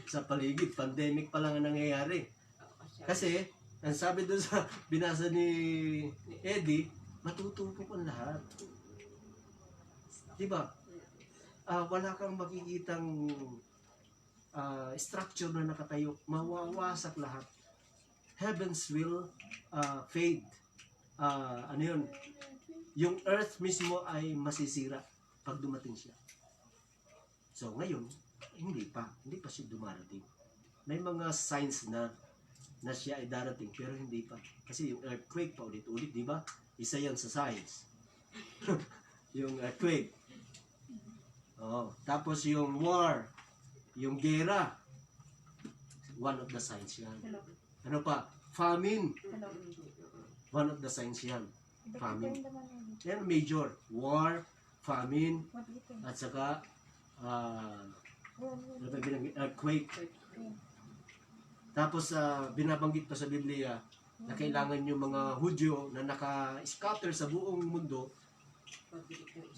sa paligid, pandemic pa lang ang nangyayari. Kasi, ang sabi doon sa binasa ni Eddie, matutupo ang lahat. Diba? Wala kang makikitang structure na nakatayo. Mawawasak lahat. Heavens will fade. Ano yun? Yung earth mismo ay masisira pag dumating siya. So ngayon, hindi pa siya dumarating. May mga signs na siya ay darating pero hindi pa. Kasi yung earthquake pa ulit-ulit, di ba? Isa yan sa signs. Yung earthquake. Tapos yung war, yung gera. One of the signs yan. Hello. Ano pa? Famine. Hello. One of the signs yan. Famine. Famine. Yan major. War, famine, at saka earthquake. Tapos binabanggit pa sa Biblia na kailangan yung mga Hudyo na naka-scatter sa buong mundo,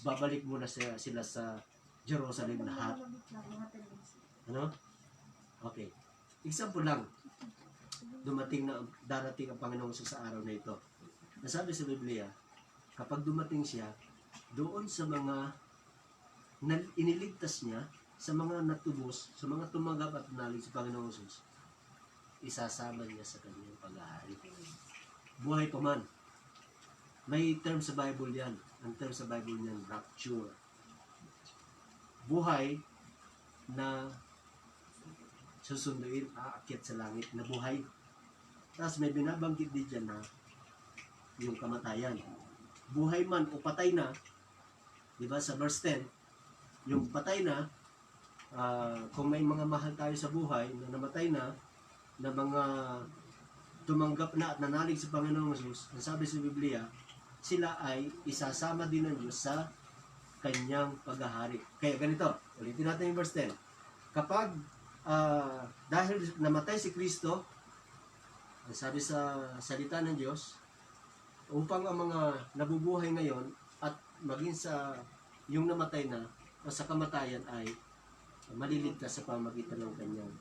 babalik muna sila sa Jerusalem lahat. Ano? Okay. Example lang. Darating ang Panginoon sa araw na ito. Nasabi sa Biblia, kapag dumating siya, doon sa mga iniligtas niya, sa mga natubos, sa mga tumanggap at nalig sa Panginoong Hesus, isasama niya sa kanyang paghahari. Buhay pa man. May term sa Bible yan. Ang term sa Bible niyan, rapture. Buhay na susunduin, aakyat sa langit na buhay. Tapos may binabanggit din dyan na yung kamatayan. Buhay man o patay na, di ba sa verse 10, yung patay na, kung may mga mahal tayo sa buhay na namatay na mga tumanggap na at nanalig sa Panginoong Hesus, ang sabi sa Biblia, sila ay isasama din ng Diyos sa kanyang paghahari. Kaya ganito, ulitin natin yung verse 10. Kapag dahil namatay si Kristo, ang sabi sa salita ng Diyos, upang ang mga nabubuhay ngayon at maging sa yung namatay na o sa kamatayan ay maliligtas sa pamagitan ng kanyang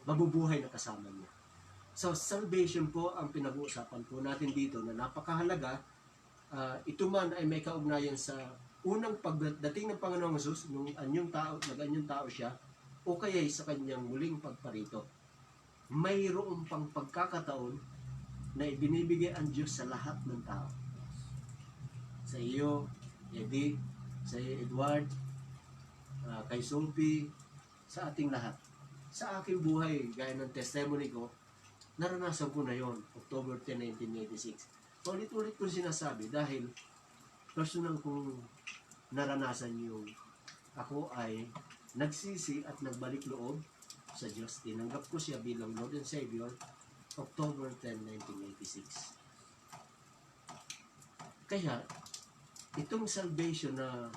mabubuhay na kasama niya. So, salvation po ang pinag-uusapan po natin dito na napakahalaga. Ito man ay may kaugnayan sa unang pagdating ng Panginoong Hesus, nung nag-anyong tao siya, o kaya sa kanyang muling pagparito, mayroong pang pagkakataon na ibinibigay ang Diyos sa lahat ng tao. Sa iyo, Eddie, sa iyo, Edward, kay Sophie, sa ating lahat. Sa aking buhay, gaya ng testimony ko, naranasan ko na yon, October 10, 1986. Ulit-ulit kong sinasabi dahil personal kong naranasan yung ako ay nagsisi at nagbalik loob sa Diyos. Tinanggap ko siya bilang Lord and Savior October 10, 1986. Kaya, itong salvation na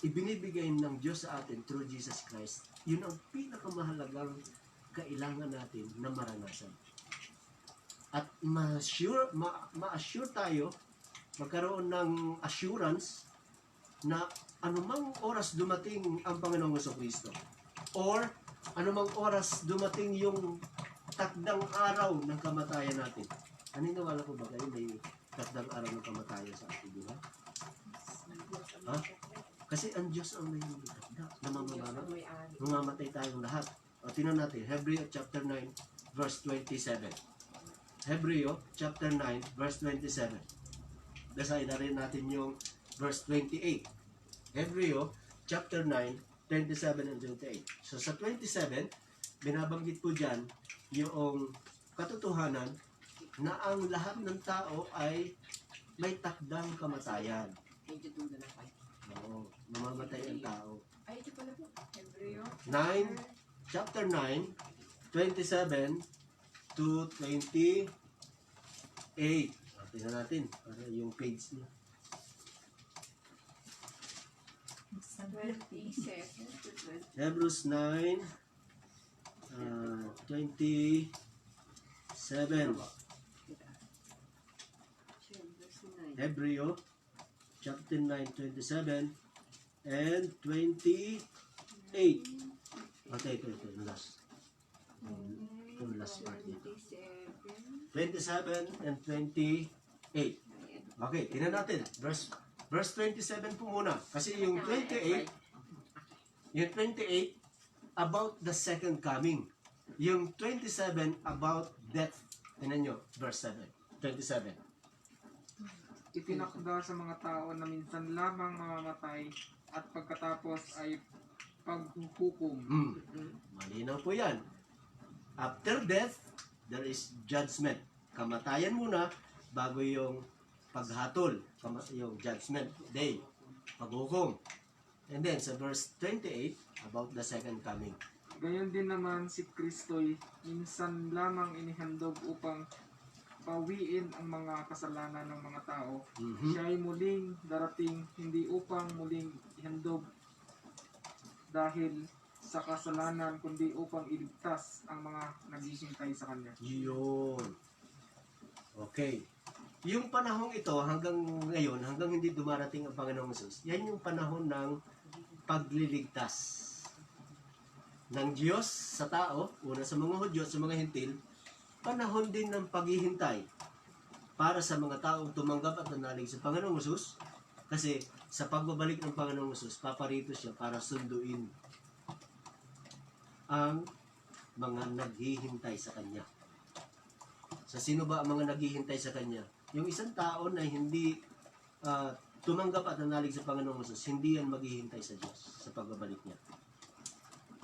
ibinibigay ng Diyos sa atin through Jesus Christ, yun ang pinakamahalagang kailangan natin na maranasan. At ma-assure tayo, magkaroon ng assurance na anumang oras dumating ang Panginoong Jesucristo or anumang oras dumating yung takdang araw ng kamatayan natin. Naniniwala ko ba kayo may takdang araw ng kamatayan sa ating buhay? Ha? Kasi ang Diyos ang may takda na mamamatay tayong lahat. O, tingnan natin, Hebreo chapter 9, verse 27. Hebreo chapter 9, verse 27. Basahin na rin natin yung verse 28. Hebreo chapter 9, 27 and 28. So sa 27, binabanggit po dyan yung katotohanan na ang lahat ng tao ay may takdang kamatayan. Medyo dulo na pa. Oo, mamamatay ang tao. Ay, ito pala po. Hebreo. 9, chapter 9, 27 to 28. Tingnan natin para yung page niya. 27 to 20. Hebrews 9, 27. Hebreo, chapter 9, 27 and 28. Okay, ito, last. Ito, last part dito. 27 and 28. Okay, tingnan natin. Verse 27 po muna. Kasi yung 28, about the second coming. Yung 27, about death. Tingnan nyo, verse 7. 27. Itinakda sa mga tao na minsan lamang mamamatay at pagkatapos ay paghuhukom. Malinaw po yan. After death, there is judgment. Kamatayan muna bago yung paghatol, yung judgment day, paghukom. And then sa verse 28, about the second coming. Gayon din naman si Kristo'y minsan lamang inihandog upang pawiin ang mga kasalanan ng mga tao. Siya ay muling darating hindi upang muling ihandog dahil sa kasalanan, kundi upang iligtas ang mga naghihintay sa Kanya. Yun. Okay. Yung panahong ito, hanggang ngayon, hanggang hindi dumarating ang Panginoong Hesus, yan yung panahon ng pagliligtas ng Diyos sa tao, una sa mga Hudyo, sa mga Hintil, panahon din ng paghihintay para sa mga taong tumanggap at nanalig sa Panginoong Hesus, kasi sa pagbabalik ng Panginoong Hesus, paparito siya para sunduin ang mga naghihintay sa Kanya. Sa sino ba ang mga naghihintay sa Kanya? Yung isang tao na hindi tumanggap at nanalig sa Panginoong Hesus, hindi yan maghihintay sa Diyos sa pagbabalik niya.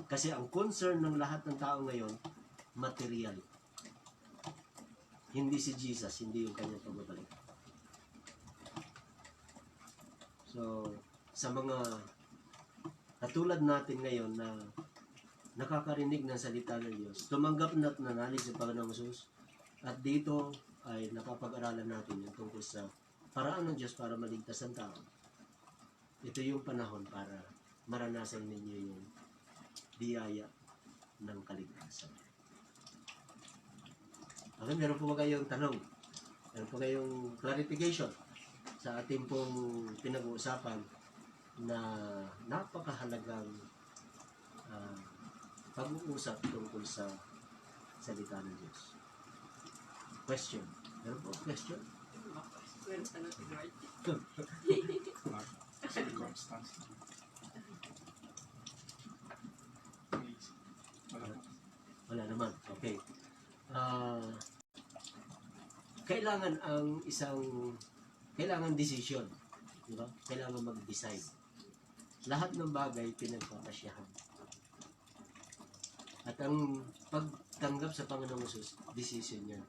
Kasi ang concern ng lahat ng tao ngayon, material. Hindi si Jesus, hindi yung kanyang pagbabalik. So, sa mga katulad natin ngayon na nakakarinig ng salita ng Diyos, tumanggap na at nanalig sa Panginoong Hesus, at dito ay napapag-aralan natin yung tungkol sa paraan ng Diyos para maligtas ang tao. Ito yung panahon para maranasan ninyo yung biyaya ng kaligtasan. Okay, meron po ba kayong tanong? Meron po kayong clarification sa ating pong pinag-uusapan na napakahalagang pag-uusap tungkol sa salita ng Diyos? Question? Meron po question? Meron tanong si Lord. Circumstance. Wala naman. Okay. Kailangan kailangan decision. Di ba? Kailangan mag-decide. Lahat ng bagay pinagpapasyahan. At ang pagtanggap sa Panginoong Hesus, decision yan.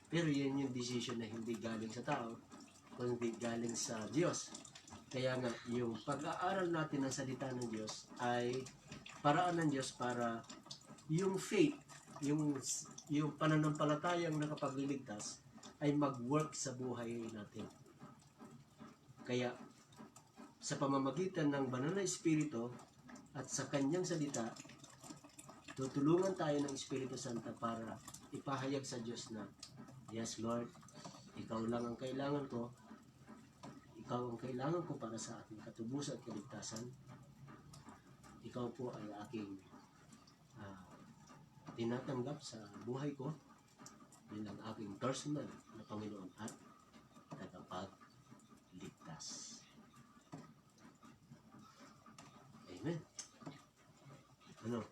Pero yan yung decision na hindi galing sa tao, kundi galing sa Diyos. Kaya nga, yung pag-aaral natin ng salita ng Diyos ay paraan ng Diyos para yung faith, yung pananampalatayang nakapagliligtas ay mag-work sa buhay natin. Kaya, sa pamamagitan ng banal na Espiritu at sa kanyang salita, tutulungan tayo ng Espiritu Santo para ipahayag sa Diyos na, yes Lord, ikaw lang ang kailangan ko. Ikaw ang kailangan ko para sa aking katubusan at kaligtasan. Ikaw po ay aking tinatanggap sa buhay ko bilang aking personal na Panginoon at tagapagligtas. Amen. Ano?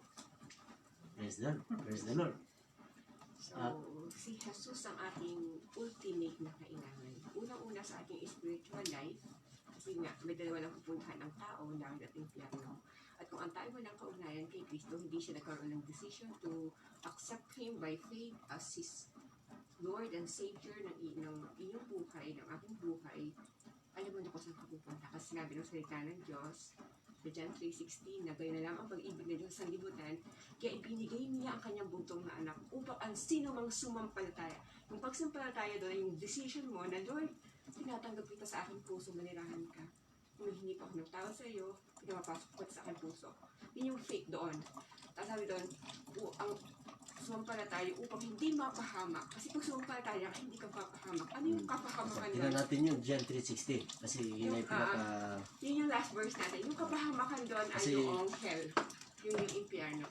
Praise the Lord. Praise the Lord. So, si Jesus ang ating ultimate na kailangan. Unang-una sa ating spiritual life, kasi nga, may dalawa lang pupuntahan ng tao, langit at impyerno. At kung ang tayo mo ng kaugnayan kay Kristo, hindi siya nagkaroon ng decision to accept Him by faith as His Lord and Savior ng iyong buhay, ng ating buhay, alam mo na kung saan ka pupunta. Kasi sinabi ng salita ng Diyos, sa John 3:16, na gaya na lang ang pag-ibig ng Diyos sa libutan, kaya ibinigay niya ang kanyang buntong na anak upang ang sino mang sumampalataya. Yung pagsampalataya doon, yung decision mo na, Lord, tinatanggap kita sa aking puso, manirahan ka. Humihingi pa ako ng tao sa iyo, pinapapasok ko sa aking puso. Yun yung faith doon. Tapos sabi doon, ang sumampalataya upang hindi mapahamak. Kasi pag sumampalataya ka, hindi ka papahamak. Ano yung kapahamakan Tingnan doon? natin yung John 3:16 kasi yun ay Yun yung last verse natin. Yung kapahamakan doon ay Kasi- yung hell. Yun yung impyerno.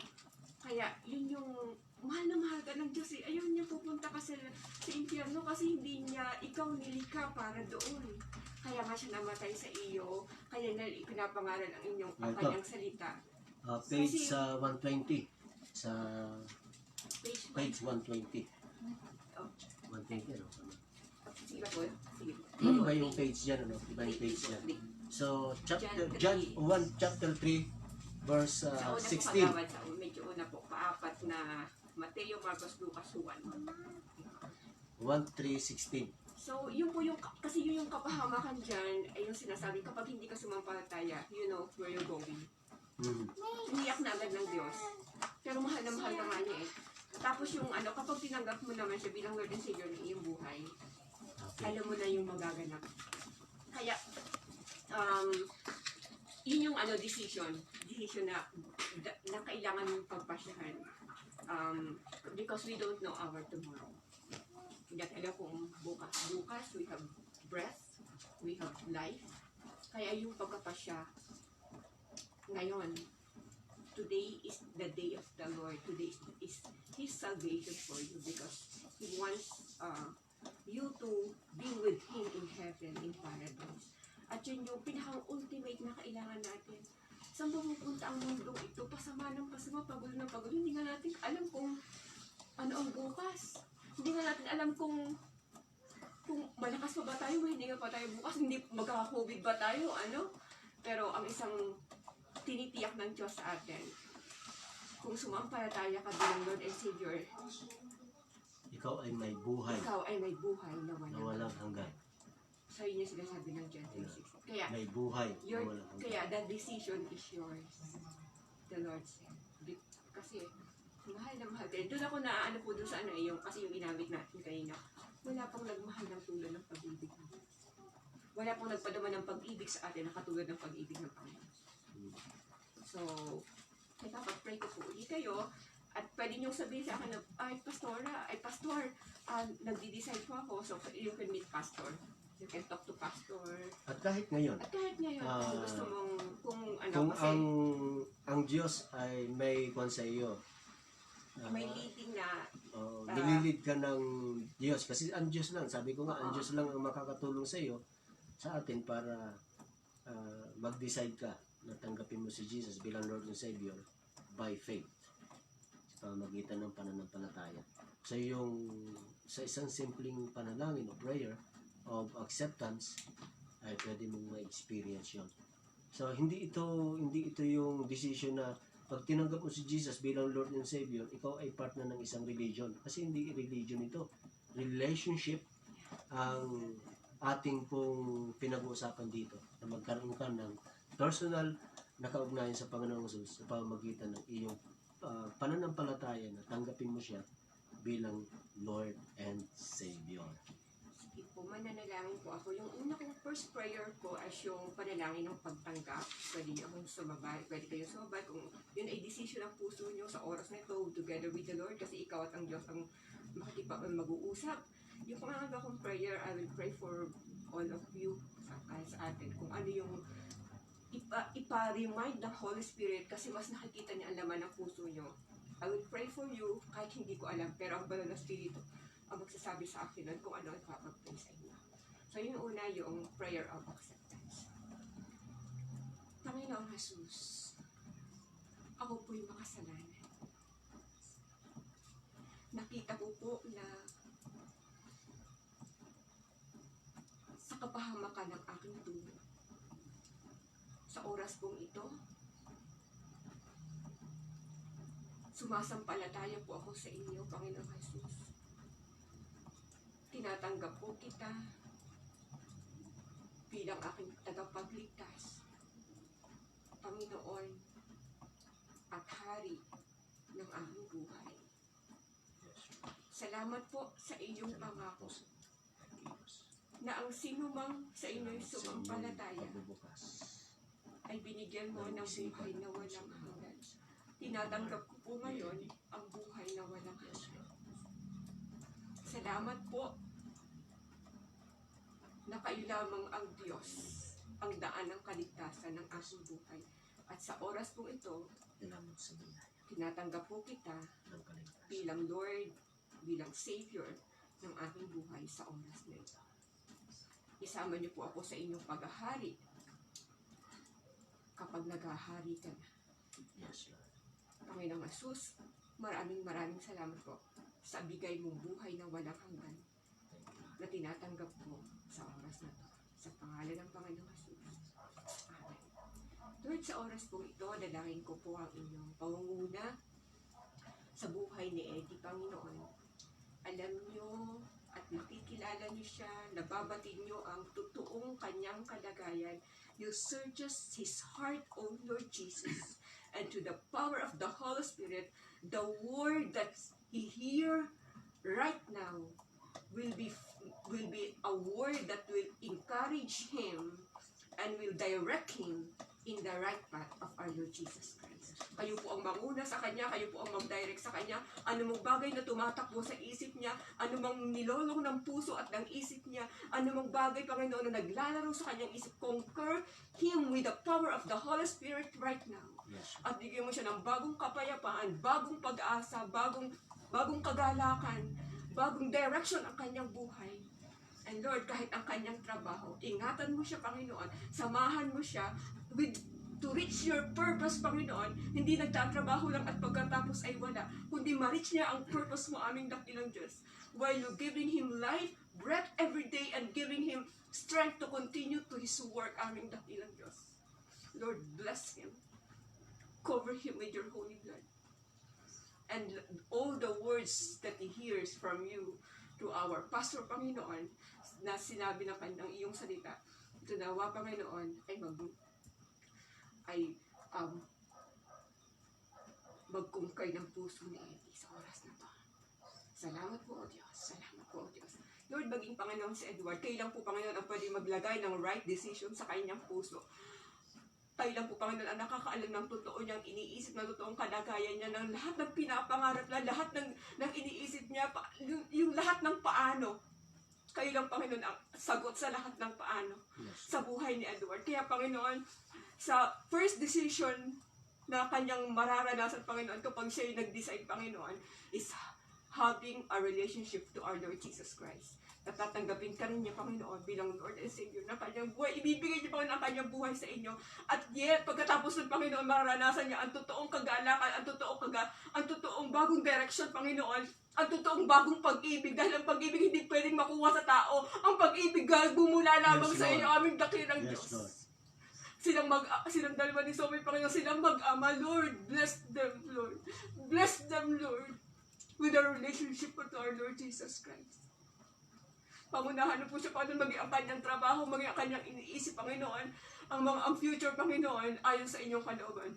Kaya yun yung mahal na mahal ka ng Diyos. Ayaw niya pupunta ka sa impyerno kasi hindi niya ikaw nilikha para doon. Kaya nga siya namatay sa iyo. Kaya na pinapangalan ang ang Ito. kanyang salita. page Kasi- sa 120 sa Page 1. page 120. Oh. 120 ano? Sige ba po? Sige. Iba yung page yan ano? Iba yung page yan. So chapter John 1 chapter 3 verse Sa una 16. po kagawad, medyo una po, paapat na Mateo, Marcos, Lucas, Juan. 1:3:16. So, yun po yung, kasi yun yung kapahamakan dyan, ay yung sinasabi, kapag hindi ka sumampalataya, you know where you're going. Mhm. Iniyak na agad ng Diyos. Pero mahal na mahal ka nga niya eh. Tapos yung kapag tinanggap mo naman siya bilang Lord and Savior ng iyong buhay, Okay. alam mo na yung magaganap. Kaya, yun yung decision na kailangan mong pagpasyahan. Because we don't know our tomorrow. Hindi natin alam kung bukas we have breath, we have life. Kaya yung pagkapasya, ngayon, today is the day of the Lord. Today is His salvation for you because He wants you to be with Him in heaven, in paradise. At yun yung pinaka-ultimate na kailangan natin. Saan ba pupunta ang mundong ito? Pasama ng pasama, pagulo ng pagulo. Hindi nga natin alam kung ano ang bukas. Hindi nga natin alam kung malakas pa ba tayo, hindi nga pa tayo bukas, hindi magkaka-COVID ba tayo, ano? Pero ang isang tinitiyak ng Diyos sa atin, kung sumampalataya ka bilang Lord and Savior, Ikaw ay may buhay ikaw ay may buhay na na walang walang hanggan. So yun yung sinasabi ng John 3:16. Kaya, May buhay na walang hanggan. kaya the decision is yours. The Lord said. Kasi, mahal na mahal kayo. Doon ako na po doon sa yung, kasi yung inamit natin kanina, wala pang nagmahal ng tulad ng pag-ibig natin. Wala pang nagpadama ng pag-ibig sa atin na katulad ng pag-ibig ng Panginoon. So, pag-pray ko po ulit kayo, at pwede niyong sabihin sa akin na, Pastor, nagdi-decide po ako, so you can meet Pastor. You can talk to Pastor. At kahit ngayon, At kahit ngayon, kung gusto mong, kung kasi, ang Diyos ay may kwan sa iyo, May leading na nililid ka ng Diyos. Kasi ang Diyos lang, sabi ko nga, ang Oo. Diyos lang ang makakatulong sa iyo, sa atin para mag-decide ka na tanggapin mo si Jesus bilang Lord and Savior by faith sa pamamagitan ng pananampalataya. So sa isang simpleng panalangin o prayer of acceptance ay pwede mong ma-experience yun. So hindi ito yung decision na pag tinanggap mo si Jesus bilang Lord and Savior, ikaw ay part na ng isang religion. Kasi hindi religion ito. Relationship ang ating pong pinag-uusapan dito. Na magkaroon ka ng personal na kaugnayan sa Panginoong Jesus sa pamamagitan ng iyong pananampalataya na tanggapin mo siya bilang Lord and Savior. Sige po, mananalangin po ako. Yung una kong first prayer ko ay yung panalangin ng pagtanggap. Pwede niyo akong sumabay, pwede kayo sumabay kung yun ay decision ng puso niyo sa oras na ito together with the Lord kasi ikaw at ang Diyos ang mag-uusap. Yung pangalawa kong prayer, I will pray for all of you sa atin kung ano yung ipa-remind ng Holy Spirit kasi mas nakikita niya ang laman ng puso niyo. I will pray for you kahit hindi ko alam pero ang banal na Espiritu ang magsasabi sa akin nun kung ano ang ipapag-pray sa inyo. So yung una, yung prayer of acceptance. Panginoong Jesus, ako po'y makasalanan. Nakita ko po na sa kapahamakan ng aking dulo, sa oras pong ito, sumasampalataya po ako sa inyo, Panginoong Jesus. Tinatanggap po kita bilang aking tagapagligtas, Panginoon at Hari ng aming buhay. Salamat po sa inyong pangako na ang sinumang sa inyo'y sumampalataya ay binigyan mo ng buhay na walang hanggan. Tinatanggap ko po ngayon ang buhay na walang hanggan. Salamat po na kayo lamang ang Diyos, ang daan ng kaligtasan ng aking buhay. At sa oras po ito, tinatanggap po kita bilang Lord, bilang Savior ng aking buhay sa oras na ito. Isama niyo po ako sa inyong paghahari kapag naghahari ka na. Yes, Lord. Panginoong Jesus, maraming salamat po sa bigay mong buhay na walang hanggan na tinatanggap ko sa oras na to. Sa pangalan ng Panginoong Jesus. Amen. Lord, sa oras po ito, dalangin ko po ang inyong pangunguna sa buhay ni Eddie, Panginoon. Alam niyo at nakikilala niyo siya, nababatid niyo ang totoong kanyang kalagayan. You searches his heart, O Lord Jesus, and to the power of the Holy Spirit, the word that he hear right now will be a word that will encourage him and will direct him in the right path of our Lord Jesus Christ. Kayo po ang manguna sa Kanya, kayo po ang mag-direct sa Kanya, anumang bagay na tumatakbo sa isip niya, anumang nilolong ng puso at ng isip niya, anumang bagay, Panginoon, na naglalaro sa Kanyang isip, conquer him with the power of the Holy Spirit right now. Yes. At bigyan mo siya ng bagong kapayapaan, bagong pag-asa, bagong kagalakan, bagong direction ang kanyang buhay. And Lord, kahit ang kanyang trabaho, ingatan mo siya, Panginoon, samahan mo siya to reach your purpose, Panginoon. Hindi nagtatrabaho lang at pagkatapos ay wala, kundi ma-reach niya ang purpose mo, aming dakilang Diyos. While you giving him life, breath every day, and giving him strength to continue to his work, aming dakilang Diyos. Lord, bless him. Cover him with your holy blood. And all the words that he hears from you to our Pastor, Panginoon, na sinabi ng kanyang iyong salita, ito nawa, Panginoon, ay magkungkay ng puso ni Eddie sa oras na to. Salamat po, O Diyos. Salamat po, O Diyos. Lord, maging Panginoon si Edward, kayo lang po, Panginoon, ang pwede maglagay ng right decision sa kanyang puso. Kayo lang po, Panginoon, ang nakakaalam ng totoo niyang iniisip, ng totoong kalagayan niya, ng lahat ng pinapangarap na, lahat ng iniisip niya, yung lahat ng paano. Kayo lang, Panginoon, ang sagot sa lahat ng paano sa buhay ni Edward. Kaya, Panginoon, sa first decision na kanyang mararanasan, Panginoon, kapag siya'y nag-decide, Panginoon, is having a relationship to our Lord Jesus Christ. Natatanggapin ka rin niya, Panginoon, bilang Lord and Savior ng kanyang buhay. Ibibigay niya, Panginoon, ang kanyang buhay sa inyo. At yet, pagkatapos ng Panginoon, mararanasan niya ang totoong kagalakan, ang totoong bagong direction, Panginoon, ang totoong bagong pag-ibig. Dahil ang pag-ibig hindi pwedeng makuha sa tao. Ang pag-ibig bumula lamang Yes, sa Lord. inyo, aming dakilang Yes, Diyos. Lord. Silang dalawa ni Sophie, Panginoon, silang mag-ama, Lord. Bless them, Lord. Bless them, Lord, with a relationship with our Lord Jesus Christ. Pangunahan na po siya, Panginoon, maging ang kanyang trabaho, maging ang kanyang iniisip, Panginoon, ang future, Panginoon, ayon sa inyong kalooban.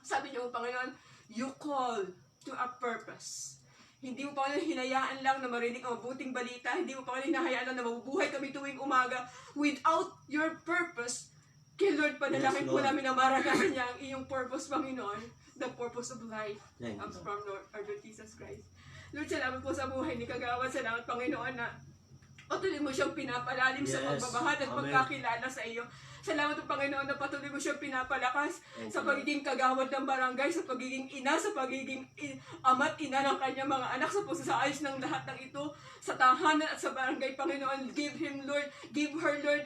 Sabi niyo, Panginoon, you call to a purpose. Hindi mo, Panginoon, hinayaan lang na marinig ang mabuting balita. Hindi mo, Panginoon, hinayaan lang na mabubuhay kami tuwing umaga. Without your purpose, kay Lord, panalangin Yes, po Lord. namin na maranasan niya ang iyong purpose, Panginoon. The purpose of life Thank you, comes Lord. from Lord, our Lord Jesus Christ. Lord, salamat po sa buhay ni Kagawad. Salamat, Panginoon, na patuloy mo siyang pinapalalim sa Yes. pagbabahad at Amen. pagkakilala sa iyo. Salamat po, Panginoon, na patuloy mo siyang pinapalakas Thank sa you, pagiging kagawad ng barangay, sa pagiging ina, sa pagiging ama't ina ng kanyang mga anak, sa pagsasaayos ng lahat ng ito, sa tahanan at sa barangay, Panginoon. Give him, Lord, give her, Lord,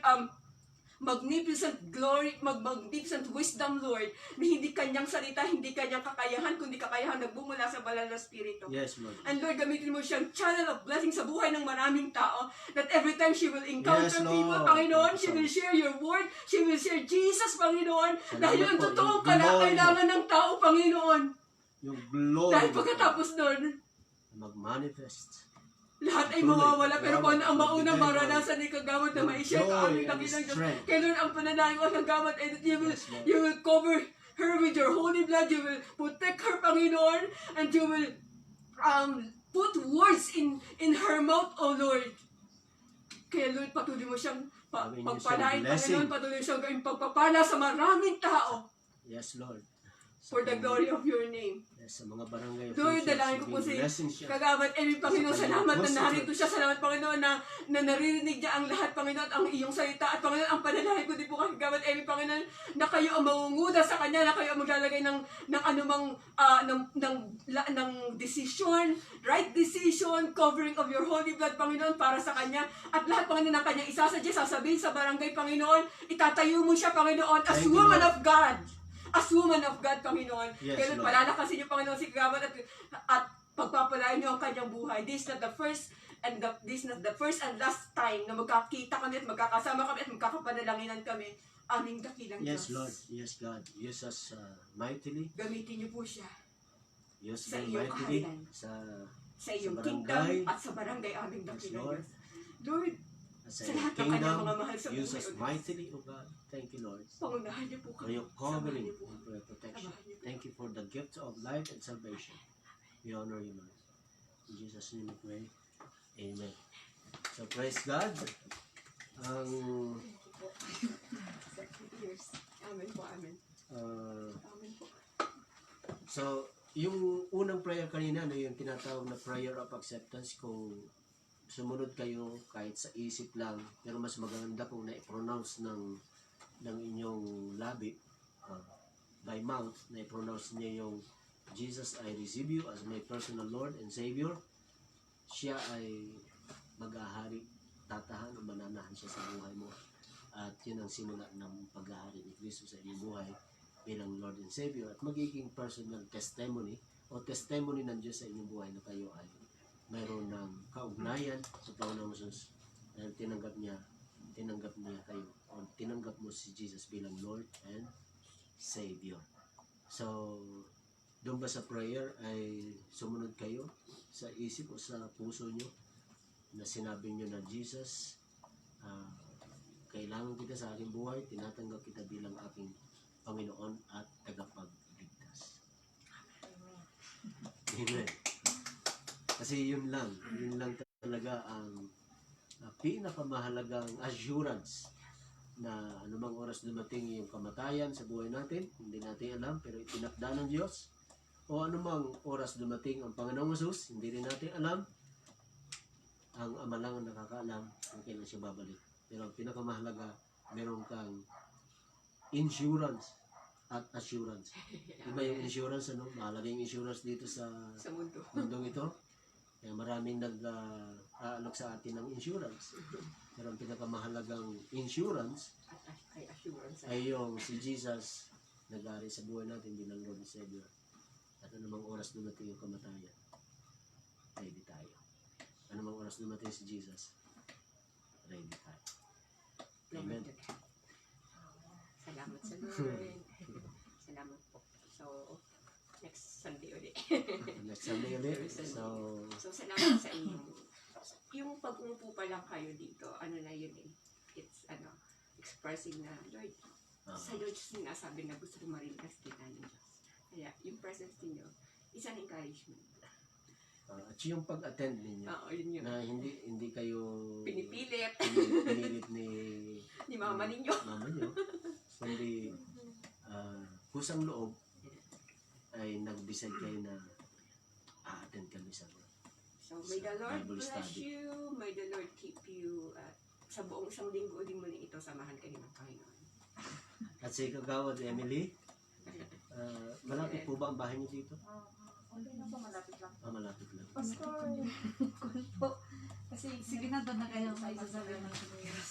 magnificent glory, magnificent wisdom, Lord, na hindi kanyang salita, hindi kanyang kakayahan, kundi kakayahan na bumula sa banal na spirito. Yes, Lord. And Lord, gamitin mo siyang channel of blessing sa buhay ng maraming tao, that every time she will encounter Yes, Lord. people, Panginoon, she will share your word, she will share Jesus, Panginoon, Salamat dahil yung po. totoong Yung glory mo. kailangan ng tao, Panginoon. Yung glory Dahil mo, pagkatapos nun, mag-manifest. lahat ay Tuloy. mawawala, pero kung ano ang maunang Magbigay, maranasan ni Kagawad na Lord. ma-share ka Joy aming and dakilang Diyos. strength. Kaya Lord, ang panalangin ko Kagawad ay that Yes, Lord. you will cover her with your holy blood, you will protect her, Panginoon, and you will put words in her mouth, O Lord. Kaya Lord, patuloy mo siyang Gawin niyo pagpalain, siyang blessing. Panginoon, patuloy siyang gawing pagpapala sa maraming tao Yes, Lord. for the glory of your name. Yes, sa mga barangay Lord, officials, dalangin ko po giving si blessing siya. Kagawad Amy, Panginoon, Sa salamat na kanyang narito siya. Salamat, Panginoon, na naririnig niya ang lahat, Panginoon, ang iyong salita. At Panginoon, ang panalangin ko din po kay Kagawad Amy, Panginoon, na kayo ang mangunguna sa kanya, na kayo ang maglalagay ng anumang ng decision, right decision, covering of your holy blood, Panginoon, para sa kanya. At lahat, Panginoon, ng kanyang isasadya, sasabihin sa barangay, Panginoon, itatayo mo siya, Panginoon, as Thank you, woman Lord. of God. As woman of God, Panginoon. Yes, Kaya Lord. palalakasin niyo, Panginoon, si Kagawad at pagpapalain niyo ang kanyang buhay. This is not the first and last time na magkakita kami at magkakasama kami at magkakapanalanginan kami. Aming dakilang Yes, Diyos. Lord. Yes, God. Use us mightily. Gamitin niyo po siya Use Sa them iyong mightily kahanan. sa iyong barangay. kingdom at sa barangay aming Yes, dakilang Lord. Diyos. Lord, sa sa lahat ng kanyang kingdom. mga mahal sa Use buhay, us O Diyos. mightily, O God. Thank you, Lord. pangunahan niyo po For kami. your Samahan covering niyo po and kami. for your protection. Samahan niyo po. Thank you for the gift of life and salvation. We honor you, Lord. In Jesus' name we pray. Amen. So, praise God. Ang Yes. Amen po, amen. Amen po. So, yung unang prayer kanina, no, yung tinatawag na prayer of acceptance, kung sumunod kayo kahit sa isip lang, pero mas maganda kung na-pronounce ng inyong labi, by mouth, na-pronounce niya yung Jesus, I receive you as my personal Lord and Savior. Siya ay mag-ahari, tatahan o mananahan siya sa buhay mo. At yun ang simula ng pag-ahari ni Kristo sa inyong buhay bilang Lord and Savior, at magiging personal testimony o testimony ng Diyos sa inyong buhay na kayo ay mayroon ng kaugnayan sa Panginoong Jesus dahil tinanggap niya kayo o tinanggap mo si Jesus bilang Lord and Savior. So, doon ba sa prayer ay sumunod kayo sa isip o sa puso nyo na sinabi nyo na Jesus, kailangan kita sa aking buhay, tinatanggap kita bilang aking Panginoon at tagapagligtas. Amen. Kasi yun lang talaga ang pinakamahalagang assurance na anumang oras dumating yung kamatayan sa buhay natin, hindi natin alam, pero itinakda ng Diyos. O anumang oras dumating ang Panginoong Jesus, hindi rin natin alam. Ang Ama lang ang nakakaalam kung kailan siya babalik. Pero ang pinakamahalaga, meron kang insurance at assurance. Iba yung insurance, ano? Mahalaga yung insurance dito sa Sa mundo. mundong ito. Kaya maraming nag-aalok sa atin ng insurance. Pero ang pinakamahalagang insurance At ay assurance. ay yung si Jesus nag-ari sa buhay natin bilang Lord and Savior. At anumang oras dumating yung kamatayan, ready tayo. Anumang oras dumating si Jesus, ready tayo. Amen. Salamat sa Lord. Salamat po. So, next Sunday ulit. Next Sunday ulit. So, salamat sa inyo. Yung pag-umupo pa lang kayo dito, ano na yun eh. It's, expressing na, Lord, sa Lord sinasabi na gusto ko marinig ang salita ng Diyos. Kaya, yung presence niyo is an encouragement. at yung pag-attend ninyo, Oo, yun yun. na hindi kayo Pinipilit pinilit ni ni mama ninyo. mama nyo, kundi kusang loob ay nag-decide kayo na a-attend kami sa So, may the Lord Bible bless study. you. May the Lord keep you. At sa buong isang linggo din muli ito, samahan kayo ng Panginoon. At si Kagawad Emily, malapit po ba ang bahay niyo dito? Hindi na po, malapit lang. Malapit lang. Pastor, kun po. Kasi Sige na, doon na kayo sa isasabi ng Pilipinas.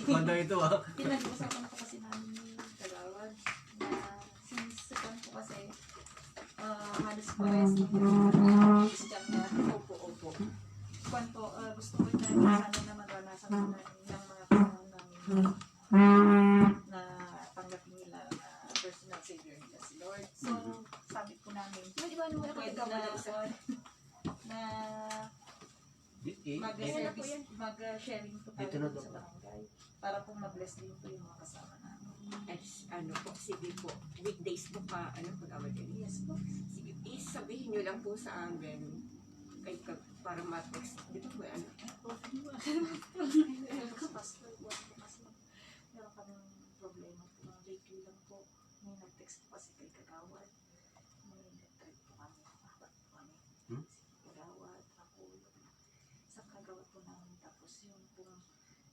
Manda ito pinag-usapan po kasi namin ni Kagawad na since kan po kasi halos parehas ng Christian na Opo. kwan po, gusto ko na sana na maranasan nila yung mga panahon namin na tanggapin nila na personal savior nila si Lord. So, sabi po namin, pwede na mag-sharing po Dito tayo na sa barangay para po ma-bless din po yung mga kasama namin. Sige po, weekdays po ka, pag-awad yan. Yes po. Sige, sabihin nyo lang po sa amin, para ma-text. Dito po, Pastor, buwan po kasi meron kaming problema po. Lately lang po, may nag-text po kasi kay Kagawad. May nag-type po kami. Apat po kami. Si Kagawad, ako, sa Kagawad po namin. Tapos yung pong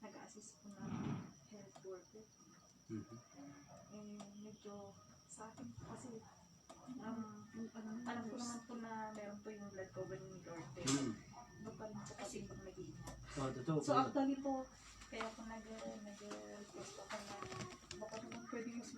nag-assist po ng health worker. Medyo sa akin po kasi alam ko naman po na meron po yung blood cover ni Lord. Iba pa rin po kasi pag nag-iingat. Totoo So po. actually po, kaya ako nag-request ako na baka naman pwede mas